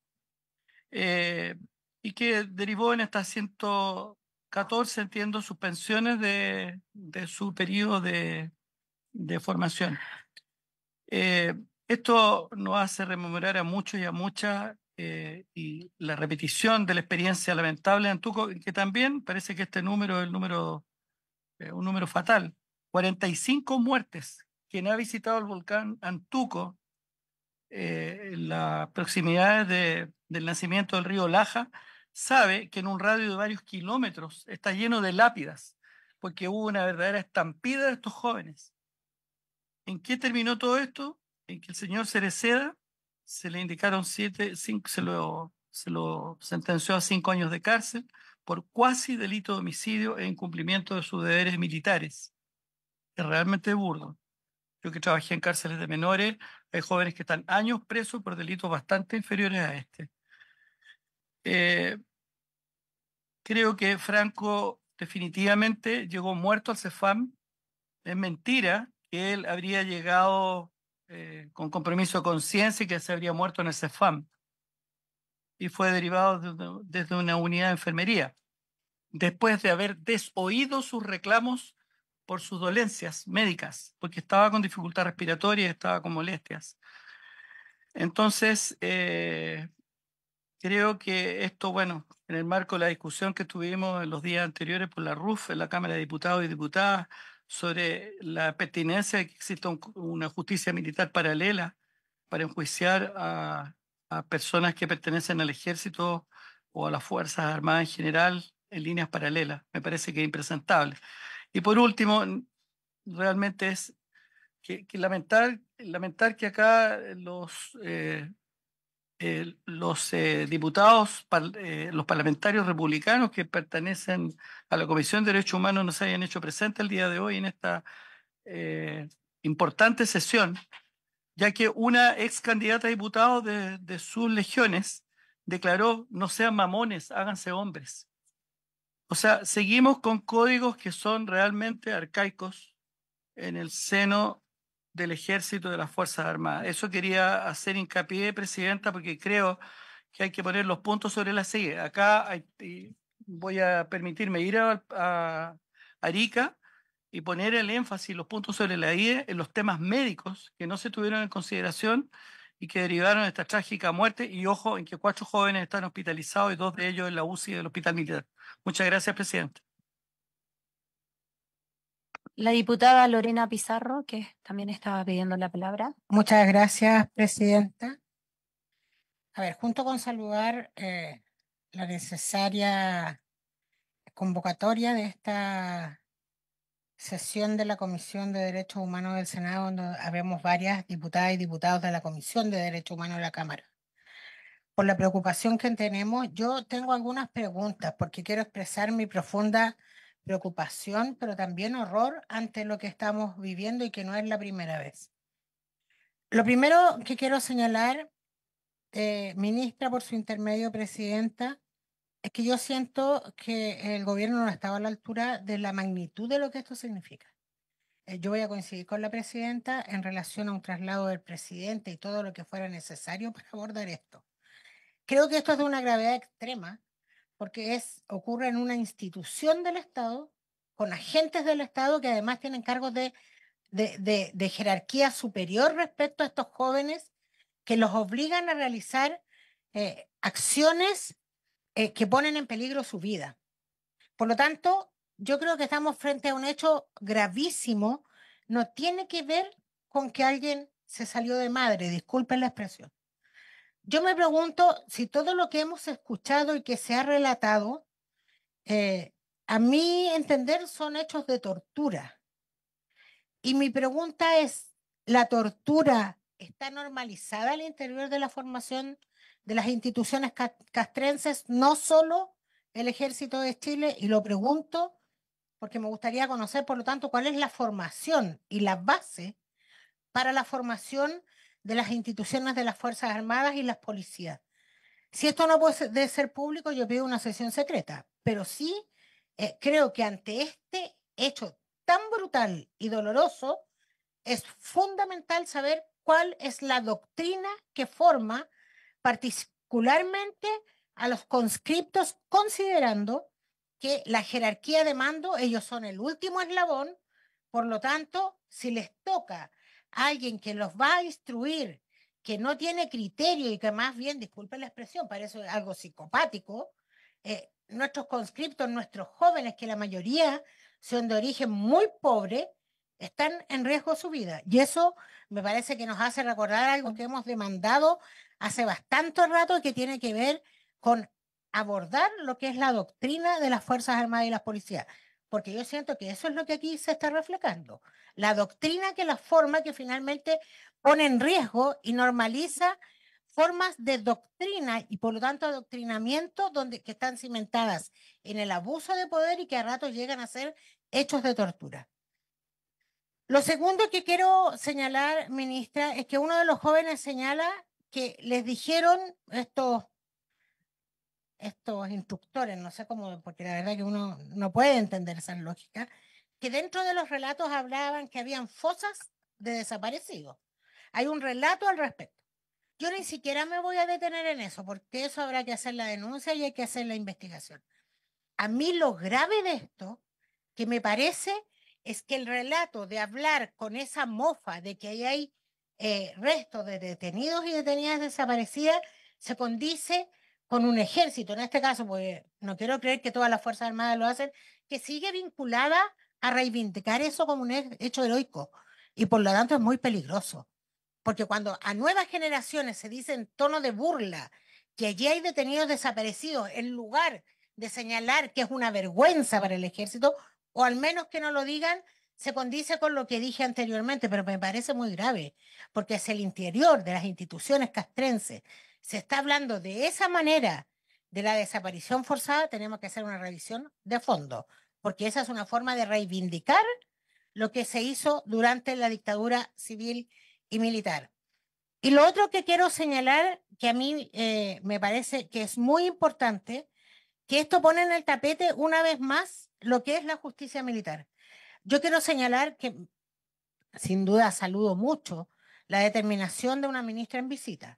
y que derivó en estas 114, entiendo, suspensiones de su periodo de formación. Esto nos hace rememorar a muchos y a muchas y la repetición de la experiencia lamentable de Antuco, que también parece que este número es un número fatal. 45 muertes. Quien ha visitado el volcán Antuco en las proximidades del nacimiento del río Laja sabe que en un radio de varios kilómetros está lleno de lápidas, porque hubo una verdadera estampida de estos jóvenes. ¿En qué terminó todo esto? En que el señor Cereceda se le indicaron se lo sentenció a 5 años de cárcel por cuasi delito de homicidio e incumplimiento de sus deberes militares. Es realmente burdo. Yo que trabajé en cárceles de menores, hay jóvenes que están años presos por delitos bastante inferiores a este. Creo que Franco definitivamente llegó muerto al CEFAM. Es mentira que él habría llegado con compromiso de conciencia y que se habría muerto en el CEFAM. Y fue derivado desde una unidad de enfermería, después de haber desoído sus reclamos por sus dolencias médicas, porque estaba con dificultad respiratoria y estaba con molestias. Entonces, creo que esto, bueno, en el marco de la discusión que tuvimos en los días anteriores por la RUF, en la Cámara de Diputados y Diputadas, sobre la pertinencia de que exista una justicia militar paralela para enjuiciar a personas que pertenecen al ejército o a las Fuerzas Armadas en general en líneas paralelas. Me parece que es impresentable. Y por último, realmente es que lamentar que acá los diputados, los parlamentarios republicanos que pertenecen a la Comisión de Derechos Humanos no se hayan hecho presentes el día de hoy en esta importante sesión, ya que una ex candidata a diputado de sus legiones declaró: no sean mamones, háganse hombres. O sea, seguimos con códigos que son realmente arcaicos en el seno del Ejército, de las Fuerzas Armadas. Eso quería hacer hincapié, Presidenta, porque creo que hay que poner los puntos sobre las sillas. Acá voy a permitirme ir a Arica y poner el énfasis, los puntos sobre la IE en los temas médicos que no se tuvieron en consideración y que derivaron de esta trágica muerte. Y ojo, en que 4 jóvenes están hospitalizados y 2 de ellos en la UCI del Hospital Militar. Muchas gracias, Presidenta. La diputada Lorena Pizarro, que también estaba pidiendo la palabra. Muchas gracias, Presidenta. A ver, junto con saludar la necesaria convocatoria de esta sesión de la Comisión de Derechos Humanos del Senado, donde habemos varias diputadas y diputados de la Comisión de Derechos Humanos de la Cámara. Por la preocupación que tenemos, yo tengo algunas preguntas porque quiero expresar mi profunda preocupación, pero también horror ante lo que estamos viviendo y que no es la primera vez. Lo primero que quiero señalar, ministra, por su intermedio, Presidenta, es que yo siento que el gobierno no estaba a la altura de la magnitud de lo que esto significa. Yo voy a coincidir con la Presidenta en relación a un traslado del presidente y todo lo que fuera necesario para abordar esto. Creo que esto es de una gravedad extrema porque ocurre en una institución del Estado, con agentes del Estado que además tienen cargos de jerarquía superior respecto a estos jóvenes que los obligan a realizar acciones que ponen en peligro su vida. Por lo tanto, yo creo que estamos frente a un hecho gravísimo. No tiene que ver con que alguien se salió de madre, disculpen la expresión. Yo me pregunto si todo lo que hemos escuchado y que se ha relatado, a mi entender, son hechos de tortura. Y mi pregunta es, ¿la tortura está normalizada al interior de la formación de las instituciones castrenses, no solo el Ejército de Chile? Y lo pregunto porque me gustaría conocer, por lo tanto, cuál es la formación y la base para la formación de las instituciones de las Fuerzas Armadas y las policías. Si esto no puede ser público, yo pido una sesión secreta, pero sí creo que ante este hecho tan brutal y doloroso, es fundamental saber cuál es la doctrina que forma particularmente a los conscriptos, considerando que la jerarquía de mando, ellos son el último eslabón, por lo tanto, si les toca a alguien que los va a instruir, que no tiene criterio y que más bien, disculpen la expresión, parece algo psicopático, nuestros conscriptos, nuestros jóvenes, que la mayoría son de origen muy pobre, están en riesgo su vida. Y eso me parece que nos hace recordar algo que hemos demandado hace bastante rato y que tiene que ver con abordar lo que es la doctrina de las Fuerzas Armadas y las policías, porque yo siento que eso es lo que aquí se está reflejando. La doctrina que la forma que finalmente pone en riesgo y normaliza formas de doctrina y por lo tanto adoctrinamiento que están cimentadas en el abuso de poder y que a ratos llegan a ser hechos de tortura. Lo segundo que quiero señalar, ministra, es que uno de los jóvenes señala que les dijeron estos instructores, no sé cómo, porque la verdad que uno no puede entender esa lógica, que dentro de los relatos hablaban que habían fosas de desaparecidos. Hay un relato al respecto. Yo ni siquiera me voy a detener en eso, porque eso habrá que hacer la denuncia y hay que hacer la investigación. A mí lo grave de esto, que me parece, es que el relato de hablar con esa mofa de que ahí hay restos de detenidos y detenidas desaparecidas se condice con un ejército, en este caso, pues no quiero creer que todas las Fuerzas Armadas lo hacen, que sigue vinculada a reivindicar eso como un hecho heroico y por lo tanto es muy peligroso. Porque cuando a nuevas generaciones se dice en tono de burla que allí hay detenidos desaparecidos, en lugar de señalar que es una vergüenza para el ejército, o al menos que no lo digan, se condice con lo que dije anteriormente, pero me parece muy grave, porque es el interior de las instituciones castrenses. Se está hablando de esa manera de la desaparición forzada, tenemos que hacer una revisión de fondo, porque esa es una forma de reivindicar lo que se hizo durante la dictadura civil y militar. Y lo otro que quiero señalar, que a mí me parece que es muy importante, que esto pone en el tapete una vez más lo que es la justicia militar. Yo quiero señalar que, sin duda, saludo mucho la determinación de una ministra en visita,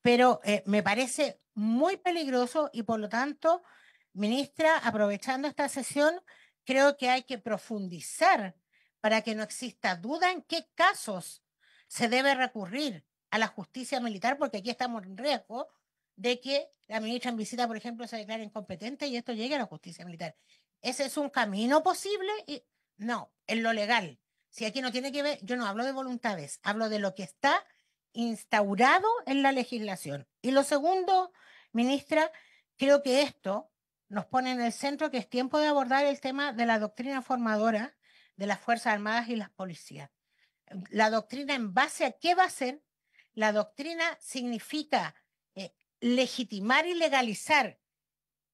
pero me parece muy peligroso y, por lo tanto, ministra, aprovechando esta sesión, creo que hay que profundizar para que no exista duda en qué casos se debe recurrir a la justicia militar, porque aquí estamos en riesgo de que la ministra en visita, por ejemplo, se declare incompetente y esto llegue a la justicia militar. ¿Ese es un camino posible? No, en lo legal. Si aquí no tiene que ver, yo no hablo de voluntades, hablo de lo que está instaurado en la legislación. Y lo segundo, ministra, creo que esto nos pone en el centro que es tiempo de abordar el tema de la doctrina formadora de las Fuerzas Armadas y las policías. La doctrina en base a qué va a ser. La doctrina significa legitimar y legalizar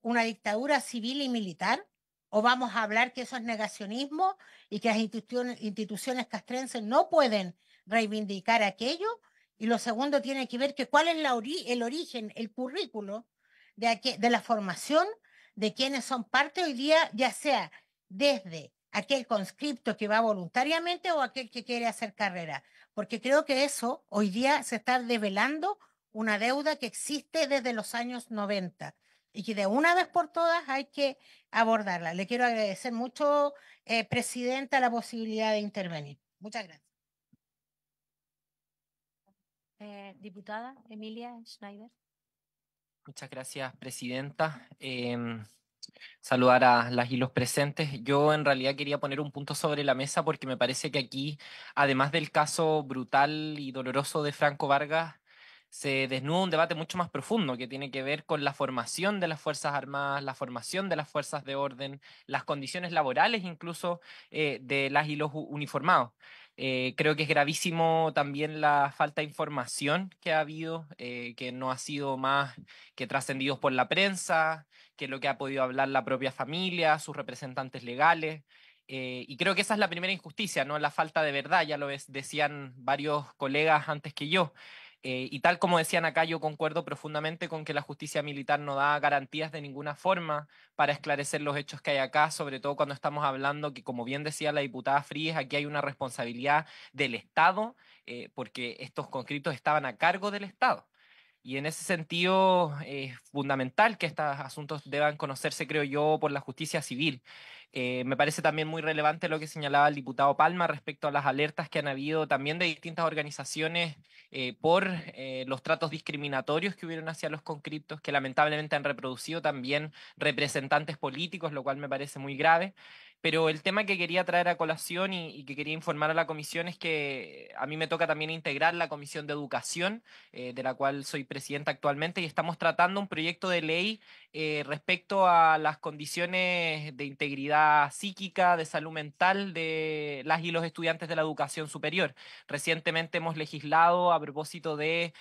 una dictadura civil y militar, o vamos a hablar que eso es negacionismo y que las instituciones castrenses no pueden reivindicar aquello. Y lo segundo tiene que ver que cuál es el origen, el currículo de la formación de quienes son parte hoy día, ya sea desde aquel conscripto que va voluntariamente o aquel que quiere hacer carrera. Porque creo que eso hoy día se está develando una deuda que existe desde los años 90 y que de una vez por todas hay que abordarla. Le quiero agradecer mucho, Presidenta, la posibilidad de intervenir. Muchas gracias. Diputada Emilia Schneider. Muchas gracias, Presidenta. Saludar a las y los presentes. Yo en realidad quería poner un punto sobre la mesa porque me parece que aquí, además del caso brutal y doloroso de Franco Vargas, se desnuda un debate mucho más profundo que tiene que ver con la formación de las Fuerzas Armadas, la formación de las fuerzas de orden, las condiciones laborales incluso de las y los uniformados. Creo que es gravísimo también la falta de información que ha habido, que no ha sido más que trascendidos por la prensa, que lo que ha podido hablar la propia familia, sus representantes legales. Y creo que esa es la primera injusticia, ¿no? La falta de verdad, ya decían varios colegas antes que yo. Y tal como decían acá, yo concuerdo profundamente con que la justicia militar no da garantías de ninguna forma para esclarecer los hechos que hay acá, sobre todo cuando estamos hablando que, como bien decía la diputada Fríes, aquí hay una responsabilidad del Estado, porque estos conscriptos estaban a cargo del Estado. Y en ese sentido es fundamental que estos asuntos deban conocerse, creo yo, por la justicia civil. Me parece también muy relevante lo que señalaba el diputado Palma respecto a las alertas que han habido también de distintas organizaciones por los tratos discriminatorios que hubieron hacia los conscriptos, que lamentablemente han reproducido también representantes políticos, lo cual me parece muy grave. Pero el tema que quería traer a colación y que quería informar a la comisión es que a mí me toca también integrar la Comisión de Educación, de la cual soy presidenta actualmente, y estamos tratando un proyecto de ley respecto a las condiciones de integridad psíquica, de salud mental de las y los estudiantes de la educación superior. Recientemente hemos legislado a propósito de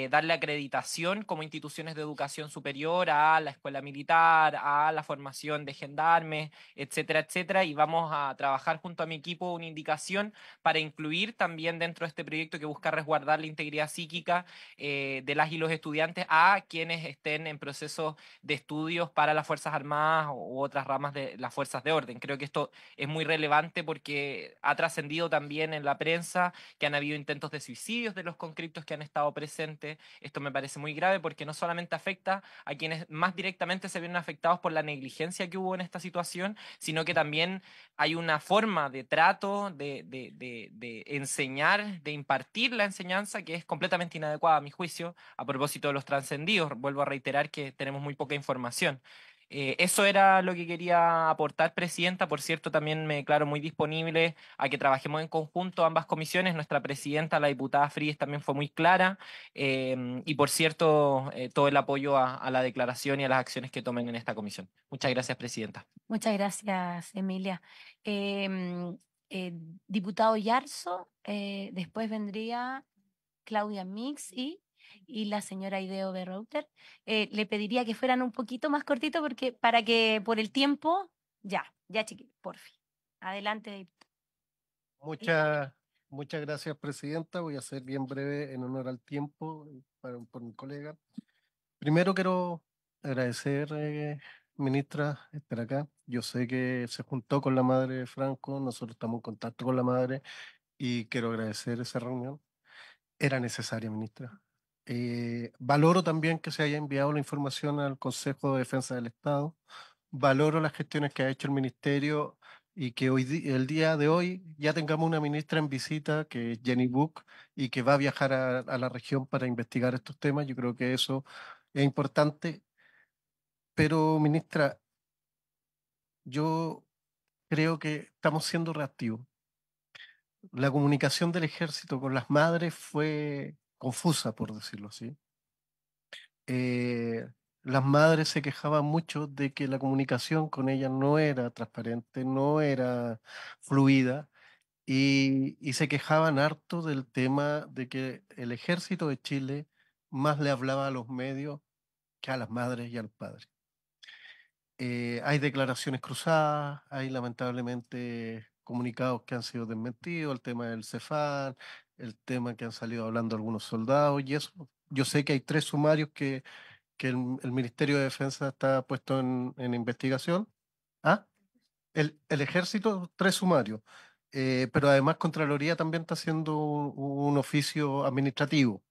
darle acreditación como instituciones de educación superior a la escuela militar, a la formación de gendarmes, etcétera, etcétera, y vamos a trabajar junto a mi equipo una indicación para incluir también dentro de este proyecto que busca resguardar la integridad psíquica de las y los estudiantes a quienes estén en proceso de estudios para las Fuerzas Armadas u otras ramas de las fuerzas de orden. Creo que esto es muy relevante porque ha trascendido también en la prensa que han habido intentos de suicidios de los conscriptos que han estado presentes. Esto me parece muy grave porque no solamente afecta a quienes más directamente se vieron afectados por la negligencia que hubo en esta situación, sino que también hay una forma de trato, de enseñar, de impartir la enseñanza que es completamente inadecuada a mi juicio, a propósito de los trascendidos. Vuelvo a reiterar que tenemos muy poca información. Eso era lo que quería aportar, Presidenta. Por cierto, también me declaro muy disponible a que trabajemos en conjunto ambas comisiones. Nuestra presidenta, la diputada Fríes, también fue muy clara. Y por cierto, todo el apoyo a la declaración y a las acciones que tomen en esta comisión. Muchas gracias, Presidenta. Muchas gracias, Emilia. Em, eh, Diputado Yarzo, después vendría Claudia Mix y la señora Ideo Berrouter. Le pediría que fueran un poquito más cortitos porque para que por el tiempo, ya chiquillos, por fin. Adelante, diputado. Muchas gracias, Presidenta. Voy a ser bien breve en honor al tiempo por mi colega. Primero quiero agradecer, ministra, estar acá. Yo sé que se juntó con la madre de Franco, nosotros estamos en contacto con la madre y quiero agradecer esa reunión. Era necesaria, ministra. Valoro también que se haya enviado la información al Consejo de Defensa del Estado. Valoro las gestiones que ha hecho el ministerio y que el día de hoy ya tengamos una ministra en visita, que es Jenny Book, y que va a viajar a la región para investigar estos temas. Yo creo que eso es importante. Pero, ministra, yo creo que estamos siendo reactivos. La comunicación del ejército con las madres fue confusa, por decirlo así. Las madres se quejaban mucho de que la comunicación con ellas no era transparente, no era fluida, y se quejaban harto del tema de que el ejército de Chile más le hablaba a los medios que a las madres y a los padres. Hay declaraciones cruzadas, hay lamentablemente comunicados que han sido desmentidos, el tema del Cefam, el tema que han salido hablando algunos soldados, y eso. Yo sé que hay 3 sumarios que el Ministerio de Defensa está puesto en investigación. ¿Ah? El ejército, 3 sumarios. Pero además Contraloría también está haciendo un oficio administrativo.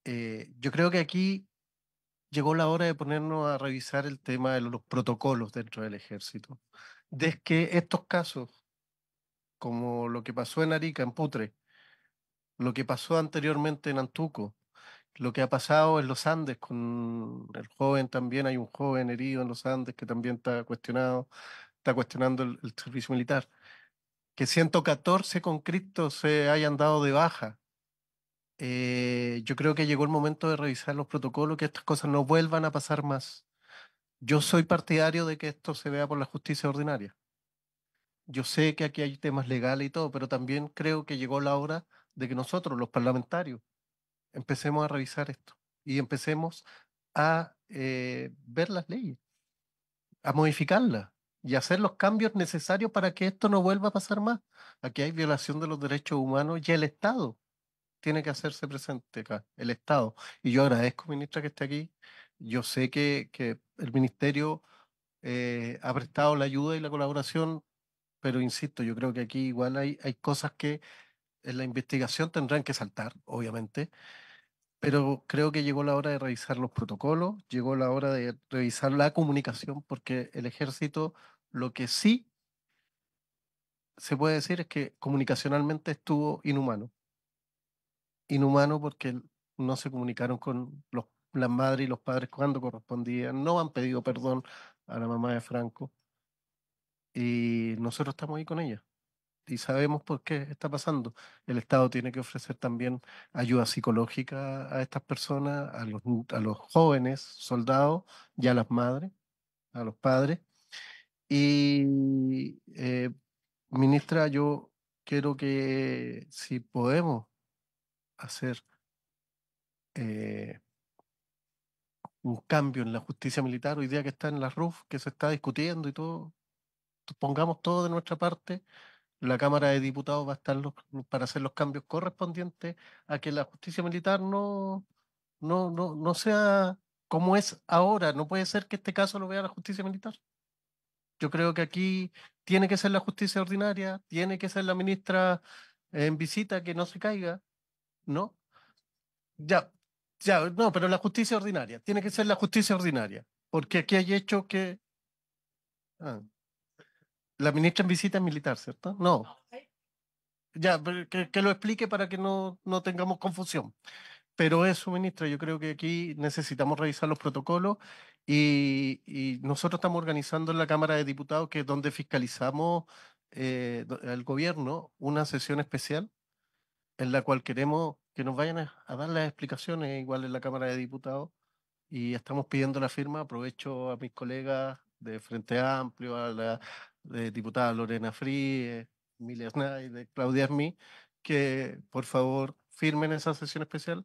Yo creo que aquí llegó la hora de ponernos a revisar el tema de los protocolos dentro del ejército. Desde que estos casos, como lo que pasó en Arica, en Putre, lo que pasó anteriormente en Antuco, lo que ha pasado en los Andes con el joven también, hay un joven herido en los Andes que también está cuestionando el servicio militar. Que 114 conscriptos se hayan dado de baja. Yo creo que llegó el momento de revisar los protocolos, que estas cosas no vuelvan a pasar más. Yo soy partidario de que esto se vea por la justicia ordinaria. Yo sé que aquí hay temas legales y todo, pero también creo que llegó la hora de que nosotros, los parlamentarios, empecemos a revisar esto y empecemos a ver las leyes, a modificarlas y hacer los cambios necesarios para que esto no vuelva a pasar más. Aquí hay violación de los derechos humanos y el Estado tiene que hacerse presente acá, el Estado. Y yo agradezco, ministra, que esté aquí. Yo sé que el ministerio ha prestado la ayuda y la colaboración, pero insisto, yo creo que aquí igual hay cosas que en la investigación tendrán que saltar, obviamente, pero creo que llegó la hora de revisar los protocolos, llegó la hora de revisar la comunicación, porque el ejército, lo que sí se puede decir es que comunicacionalmente estuvo inhumano. Inhumano porque no se comunicaron con las madres y los padres cuando correspondía, no han pedido perdón a la mamá de Franco. y nosotros estamos ahí con ella. Y sabemos por qué está pasando. El Estado tiene que ofrecer también ayuda psicológica a estas personas, a los jóvenes soldados y a las madres, a los padres. Y, ministra, yo quiero que si podemos hacer un cambio en la justicia militar, hoy día que está en la RUF, que se está discutiendo y todo, pongamos todo de nuestra parte. La Cámara de Diputados va a estar para hacer los cambios correspondientes a que la justicia militar no sea como es ahora. No puede ser que este caso lo vea la justicia militar. Yo creo que aquí tiene que ser la justicia ordinaria, tiene que ser la ministra en visita que no se caiga, ¿no? Ya, ya, no, pero la justicia ordinaria, tiene que ser la justicia ordinaria, porque aquí hay hechos que... ah, la ministra en visita es militar, ¿cierto? No. Ya, pero que lo explique para que no tengamos confusión. Pero eso, ministra, yo creo que aquí necesitamos revisar los protocolos y nosotros estamos organizando en la Cámara de Diputados, que es donde fiscalizamos al gobierno, una sesión especial en la cual queremos que nos vayan a dar las explicaciones igual en la Cámara de Diputados y estamos pidiendo la firma. Aprovecho a mis colegas de Frente Amplio, a la diputada Lorena Fríes, Emilia Snyder, Claudia Esmí, que por favor firmen esa sesión especial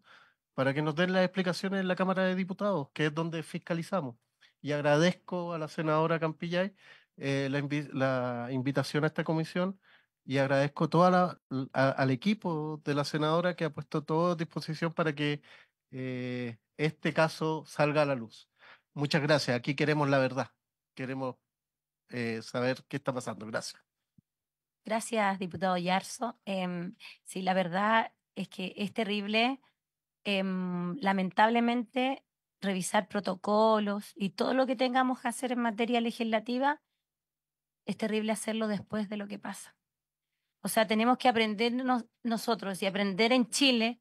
para que nos den las explicaciones en la Cámara de Diputados, que es donde fiscalizamos. Y agradezco a la senadora Campillay la invitación a esta comisión y agradezco al equipo de la senadora que ha puesto todo a disposición para que este caso salga a la luz. Muchas gracias. Aquí queremos la verdad. Queremos saber qué está pasando. Gracias. Gracias, diputado Yarzo. Sí, la verdad es que es terrible. Lamentablemente, revisar protocolos y todo lo que tengamos que hacer en materia legislativa, es terrible hacerlo después de lo que pasa. O sea, tenemos que aprender nosotros y aprender en Chile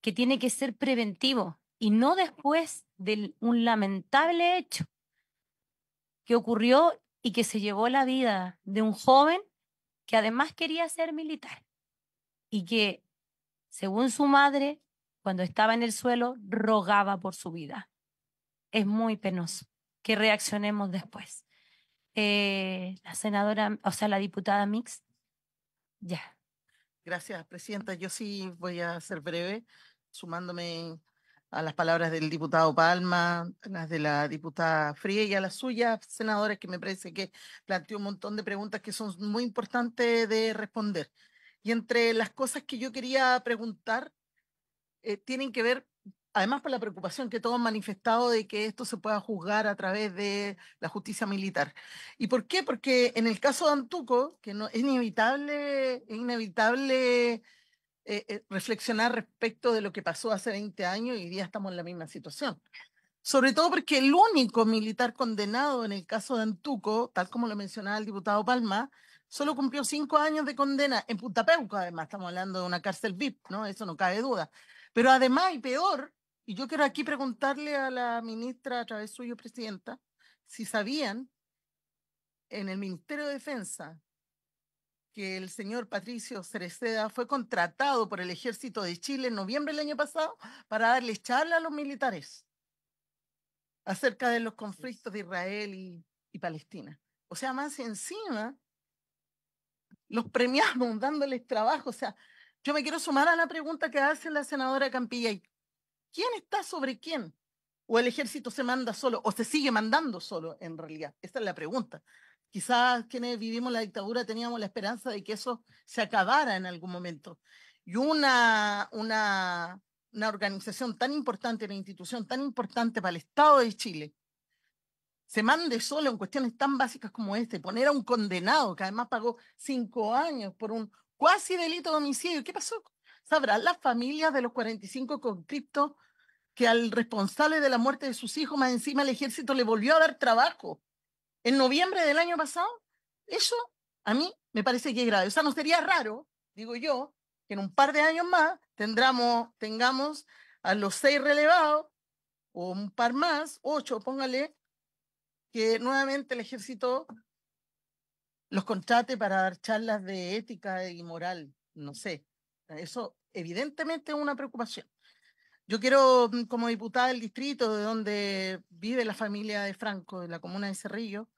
que tiene que ser preventivo y no después de un lamentable hecho que ocurrió y que se llevó la vida de un joven que además quería ser militar y que, según su madre, cuando estaba en el suelo, rogaba por su vida. Es muy penoso que reaccionemos después. La senadora, o sea, la diputada Mix, ya. Gracias, presidenta. Yo sí voy a ser breve, sumándome a las palabras del diputado Palma, a las de la diputada Fría y a las suyas, senadoras, que me parece que planteó un montón de preguntas que son muy importantes de responder. Y entre las cosas que yo quería preguntar, tienen que ver, además por la preocupación que todos han manifestado de que esto se pueda juzgar a través de la justicia militar. ¿Y por qué? Porque en el caso de Antuco, que no, es inevitable reflexionar respecto de lo que pasó hace 20 años y hoy día estamos en la misma situación. Sobre todo porque el único militar condenado en el caso de Antuco, tal como lo mencionaba el diputado Palma, solo cumplió 5 años de condena en Punta Peuco. Además, estamos hablando de una cárcel VIP, ¿no? Eso no cabe duda. Pero además, y peor, y yo quiero aquí preguntarle a la ministra, a través suyo, presidenta, si sabían en el Ministerio de Defensa que el señor Patricio Cereceda fue contratado por el Ejército de Chile en noviembre del año pasado para darles charla a los militares acerca de los conflictos de Israel y Palestina. O sea, más encima, los premiamos dándoles trabajo. O sea, yo me quiero sumar a la pregunta que hace la senadora Campillay. ¿Quién está sobre quién? ¿O el ejército se manda solo? ¿O se sigue mandando solo en realidad? Esa es la pregunta. Quizás quienes vivimos la dictadura teníamos la esperanza de que eso se acabara en algún momento. Y una organización tan importante, una institución tan importante para el Estado de Chile, se mande solo en cuestiones tan básicas como este, poner a un condenado que además pagó 5 años por un cuasi delito de homicidio. ¿Qué pasó? ¿Sabrán las familias de los 45 conscriptos que al responsable de la muerte de sus hijos, más encima el ejército le volvió a dar trabajo en noviembre del año pasado? Eso a mí me parece que es grave. O sea, no sería raro, digo yo, que en un par de años más tengamos a los 6 relevados, o un par más, 8, póngale, que nuevamente el ejército los contrate para dar charlas de ética y moral, no sé. Eso evidentemente es una preocupación. Yo quiero, como diputada del distrito de donde vive la familia de Franco, de la comuna de Cerrillo,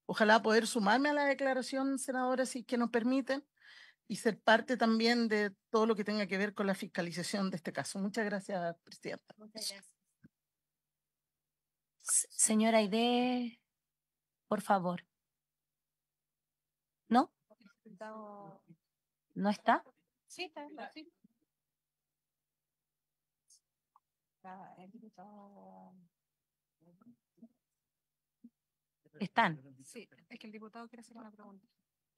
ojalá poder sumarme a la declaración, senadora, si es que nos permiten, y ser parte también de todo lo que tenga que ver con la fiscalización de este caso. Muchas gracias, presidenta. Muchas gracias. Señora Aide, por favor. ¿No? ¿No está? Sí, está, sí. El diputado... Están. Sí, es que el diputado quiere hacer una pregunta.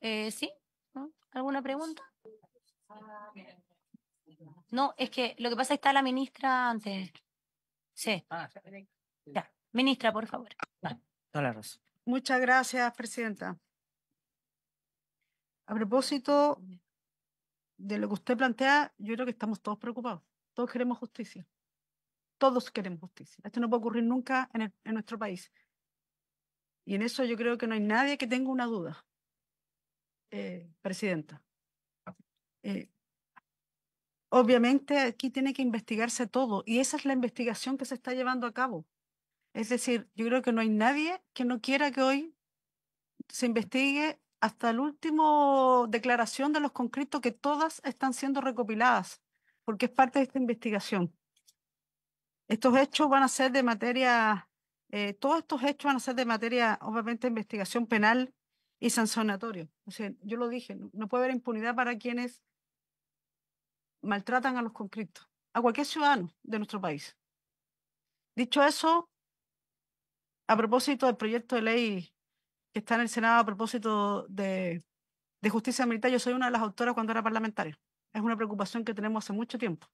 ¿Sí? ¿No? ¿Alguna pregunta? No, es que lo que pasa es que está la ministra antes. Sí. Ya. Ministra, por favor. Toda la razón. Muchas gracias, presidenta. A propósito de lo que usted plantea, yo creo que estamos todos preocupados. Todos queremos justicia. Todos queremos justicia. Esto no puede ocurrir nunca en nuestro país. Y en eso yo creo que no hay nadie que tenga una duda, presidenta. Obviamente aquí tiene que investigarse todo y esa es la investigación que se está llevando a cabo. Es decir, yo creo que no hay nadie que no quiera que hoy se investigue hasta la última declaración de los conscriptos, que todas están siendo recopiladas, porque es parte de esta investigación. Estos hechos van a ser de materia, todos estos hechos van a ser de materia, obviamente, de investigación penal y sancionatorio. O sea, yo lo dije, no puede haber impunidad para quienes maltratan a los conscriptos, a cualquier ciudadano de nuestro país. Dicho eso, a propósito del proyecto de ley que está en el Senado a propósito de justicia militar, yo soy una de las autoras cuando era parlamentaria. Es una preocupación que tenemos hace mucho tiempo.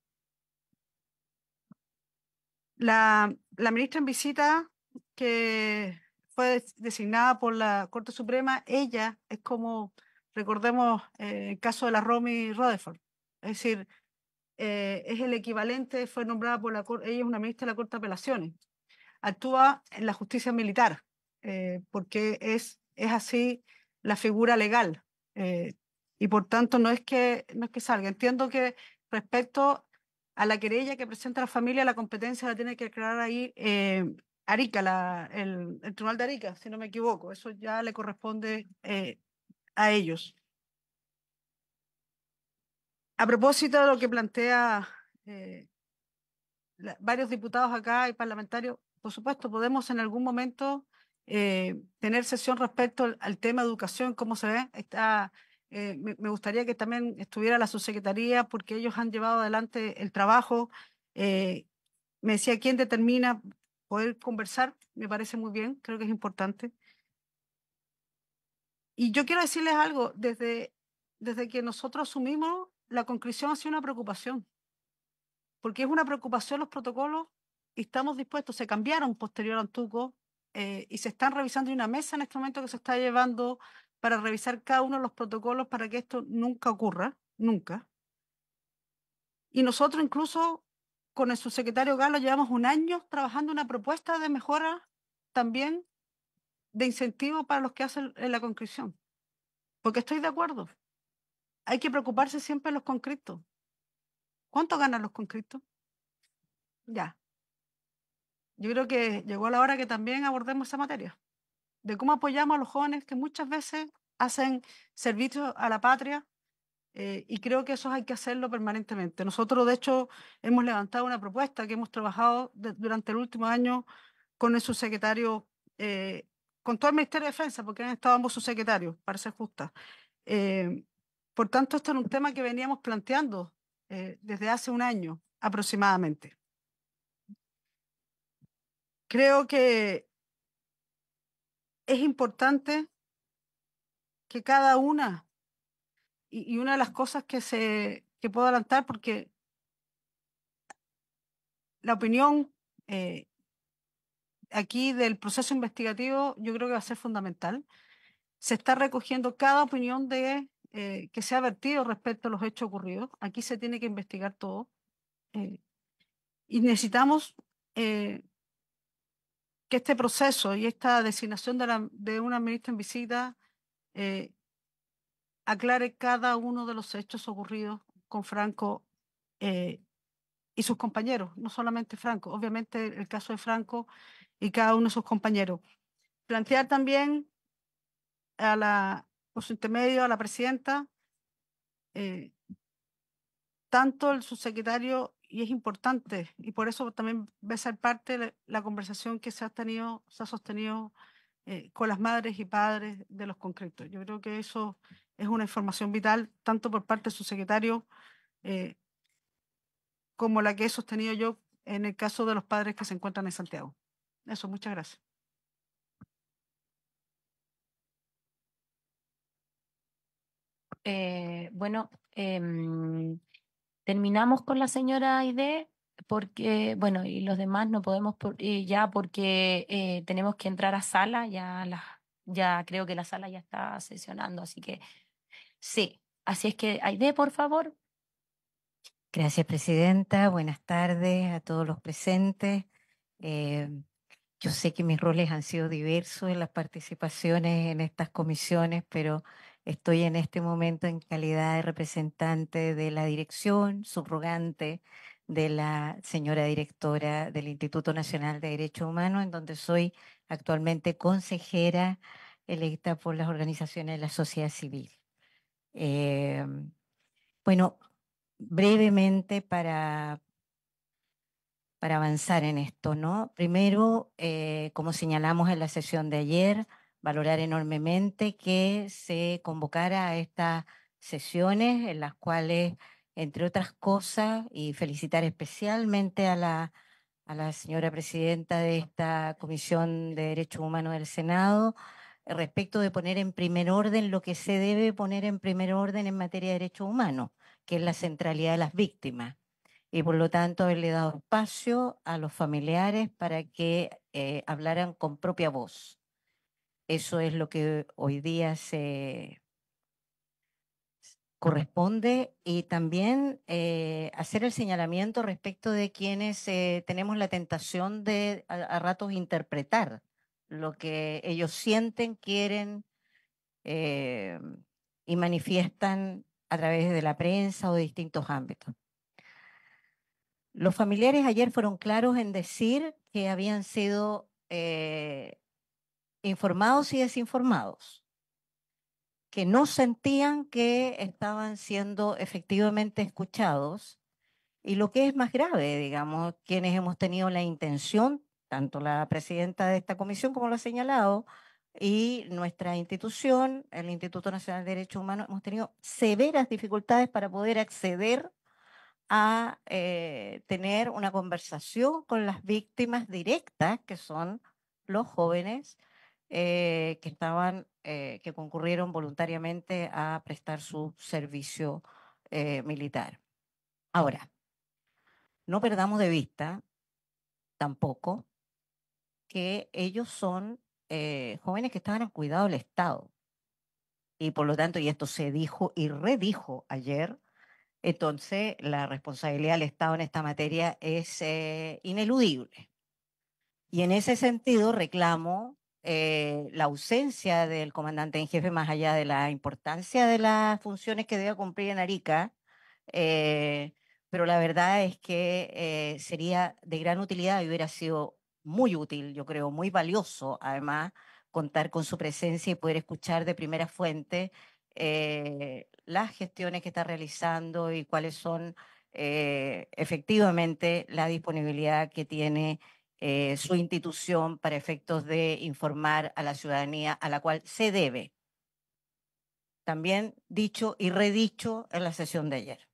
La ministra en visita, que fue designada por la Corte Suprema, ella es como, recordemos, el caso de la Romy Rutherford. Es decir, es el equivalente, fue nombrada por la Corte, ella es una ministra de la Corte de Apelaciones. Actúa en la justicia militar, porque es así la figura legal. Y por tanto no es que salga. Entiendo que respecto a la querella que presenta la familia, la competencia la tiene que declarar ahí Arica, el Tribunal de Arica, si no me equivoco. Eso ya le corresponde a ellos. A propósito de lo que plantea varios diputados acá y parlamentarios, por supuesto, podemos en algún momento tener sesión respecto al tema de educación, cómo se ve. Me gustaría que también estuviera la subsecretaría, porque ellos han llevado adelante el trabajo. Me decía quién determina poder conversar, me parece muy bien, creo que es importante. Y yo quiero decirles algo, desde que nosotros asumimos, la conscripción ha sido una preocupación, porque es una preocupación los protocolos y estamos dispuestos, se cambiaron posterior a Antuco y se están revisando, hay una mesa en este momento que se está llevando para revisar cada uno de los protocolos para que esto nunca ocurra, nunca. Y nosotros incluso con el subsecretario Galo llevamos un año trabajando una propuesta de mejora también de incentivo para los que hacen la conscripción. Porque estoy de acuerdo, hay que preocuparse siempre de los conscriptos. ¿Cuánto ganan los conscriptos? Ya. Yo creo que llegó la hora que también abordemos esa materia, de cómo apoyamos a los jóvenes que muchas veces hacen servicio a la patria y creo que eso hay que hacerlo permanentemente. Nosotros, de hecho, hemos levantado una propuesta que hemos trabajado durante el último año con el subsecretario, con todo el Ministerio de Defensa, porque han estado ambos subsecretarios, para ser justa. Por tanto, esto es un tema que veníamos planteando desde hace un año aproximadamente. Creo que es importante que cada una, y una de las cosas que puedo adelantar, porque la opinión aquí del proceso investigativo yo creo que va a ser fundamental. Se está recogiendo cada opinión que se ha vertido respecto a los hechos ocurridos. Aquí se tiene que investigar todo. Y necesitamos que este proceso y esta designación de una ministra en visita aclare cada uno de los hechos ocurridos con Franco y sus compañeros, no solamente Franco, obviamente el caso de Franco y cada uno de sus compañeros. Plantear también por su intermedio a la presidenta, tanto el subsecretario, y es importante, y por eso también va a ser parte de la conversación que se ha sostenido con las madres y padres de los concretos. Yo creo que eso es una información vital, tanto por parte del subsecretario como la que he sostenido yo en el caso de los padres que se encuentran en Santiago. Eso, muchas gracias. Bueno, terminamos con la señora Aide porque, bueno, y los demás no podemos ya porque tenemos que entrar a sala, ya creo que la sala ya está sesionando, así que sí. Así es que Aide, por favor. Gracias, presidenta. Buenas tardes a todos los presentes. Yo sé que mis roles han sido diversos en las participaciones en estas comisiones, pero estoy en este momento en calidad de representante de la dirección, subrogante de la señora directora del Instituto Nacional de Derechos Humanos, en donde soy actualmente consejera electa por las organizaciones de la sociedad civil. Bueno, brevemente para avanzar en esto, ¿no? Primero, como señalamos en la sesión de ayer, valorar enormemente que se convocara a estas sesiones en las cuales, entre otras cosas, y felicitar especialmente a la señora presidenta de esta Comisión de Derechos Humanos del Senado, respecto de poner en primer orden lo que se debe poner en primer orden en materia de derechos humanos, que es la centralidad de las víctimas. Y por lo tanto haberle dado espacio a los familiares para que hablaran con propia voz. Eso es lo que hoy día se corresponde, y también hacer el señalamiento respecto de quienes tenemos la tentación de a ratos interpretar lo que ellos sienten, quieren y manifiestan a través de la prensa o de distintos ámbitos. Los familiares ayer fueron claros en decir que habían sido informados y desinformados, que no sentían que estaban siendo efectivamente escuchados, y lo que es más grave, digamos, quienes hemos tenido la intención, tanto la presidenta de esta comisión como lo ha señalado, y nuestra institución, el Instituto Nacional de Derechos Humanos, hemos tenido severas dificultades para poder acceder a tener una conversación con las víctimas directas, que son los jóvenes que concurrieron voluntariamente a prestar su servicio militar. Ahora, no perdamos de vista tampoco que ellos son jóvenes que estaban al cuidado del Estado. Y por lo tanto, y esto se dijo y redijo ayer, entonces la responsabilidad del Estado en esta materia es ineludible. Y en ese sentido reclamo la ausencia del comandante en jefe, más allá de la importancia de las funciones que debe cumplir en Arica, pero la verdad es que sería de gran utilidad y hubiera sido muy útil, yo creo, muy valioso, además, contar con su presencia y poder escuchar de primera fuente las gestiones que está realizando y cuáles son efectivamente la disponibilidad que tiene su institución para efectos de informar a la ciudadanía a la cual se debe. También dicho y redicho en la sesión de ayer.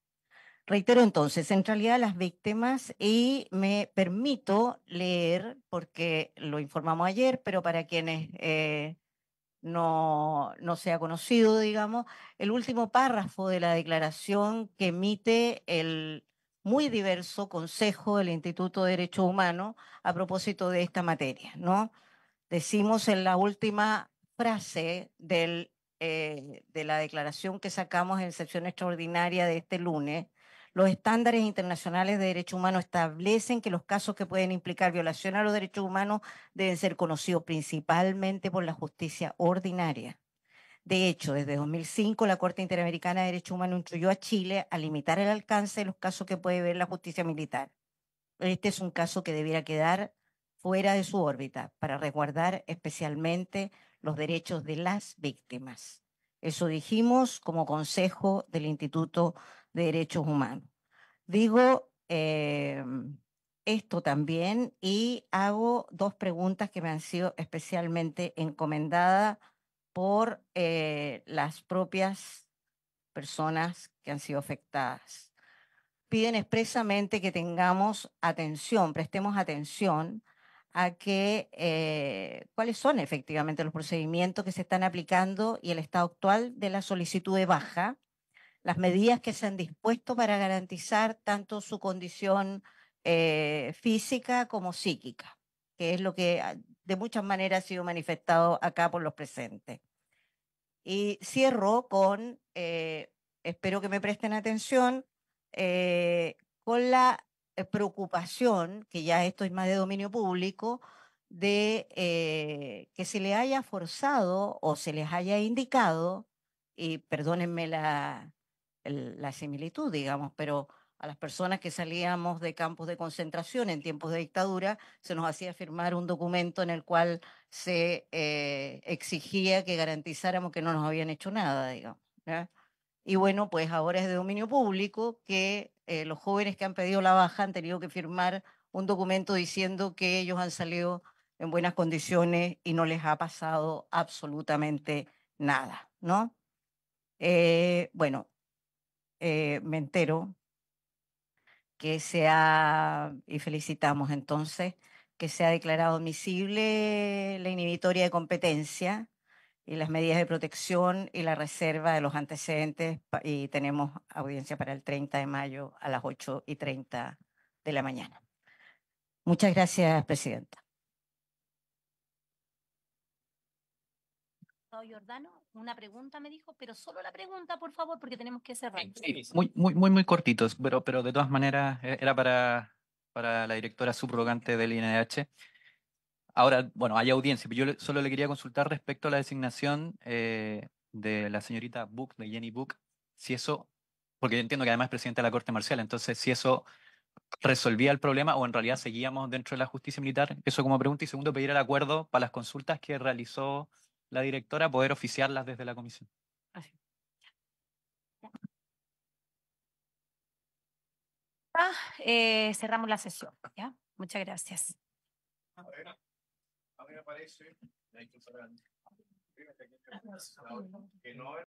Reitero entonces, centralidad de las víctimas, y me permito leer, porque lo informamos ayer, pero para quienes no se ha conocido, digamos, el último párrafo de la declaración que emite el muy diverso Consejo del Instituto de Derechos Humanos a propósito de esta materia, ¿no? Decimos en la última frase de la declaración que sacamos en sesión extraordinaria de este lunes: los estándares internacionales de derechos humanos establecen que los casos que pueden implicar violación a los derechos humanos deben ser conocidos principalmente por la justicia ordinaria. De hecho, desde 2005 la Corte Interamericana de Derechos Humanos instruyó a Chile a limitar el alcance de los casos que puede ver la justicia militar. Este es un caso que debiera quedar fuera de su órbita para resguardar especialmente los derechos de las víctimas. Eso dijimos como consejo del Instituto de Derechos Humanos. Digo esto también y hago dos preguntas que me han sido especialmente encomendadas por las propias personas que han sido afectadas. Piden expresamente que tengamos atención, prestemos atención a cuáles son efectivamente los procedimientos que se están aplicando y el estado actual de la solicitud de baja, las medidas que se han dispuesto para garantizar tanto su condición física como psíquica, que es lo que de muchas maneras ha sido manifestado acá por los presentes. Y cierro con, espero que me presten atención, con la preocupación, que ya esto es más de dominio público, de que se le haya forzado o se les haya indicado, y perdónenme la similitud, digamos, pero a las personas que salíamos de campos de concentración en tiempos de dictadura, se nos hacía firmar un documento en el cual se exigía que garantizáramos que no nos habían hecho nada, digamos, ¿ya? Y bueno, pues ahora es de dominio público que los jóvenes que han pedido la baja han tenido que firmar un documento diciendo que ellos han salido en buenas condiciones y no les ha pasado absolutamente nada, ¿no? Bueno, me entero que y felicitamos entonces, que se ha declarado admisible la inhibitoria de competencia y las medidas de protección y la reserva de los antecedentes, y tenemos audiencia para el 30 de mayo a las 8:30 de la mañana. Muchas gracias, Presidenta. Giordano, una pregunta me dijo, pero solo la pregunta, por favor, porque tenemos que cerrar. Muy cortitos, pero de todas maneras era para la directora subrogante del INDH. Ahora, bueno, hay audiencia, pero yo solo le quería consultar respecto a la designación de la señorita Book, de Jenny Book, si eso, porque yo entiendo que además es presidenta de la Corte Marcial, entonces si eso resolvía el problema o en realidad seguíamos dentro de la justicia militar, eso como pregunta. Y segundo, pedir el acuerdo para las consultas que realizó la directora, poder oficiarlas desde la comisión. Cerramos la sesión, ¿ya? Muchas gracias. A mí me parece que no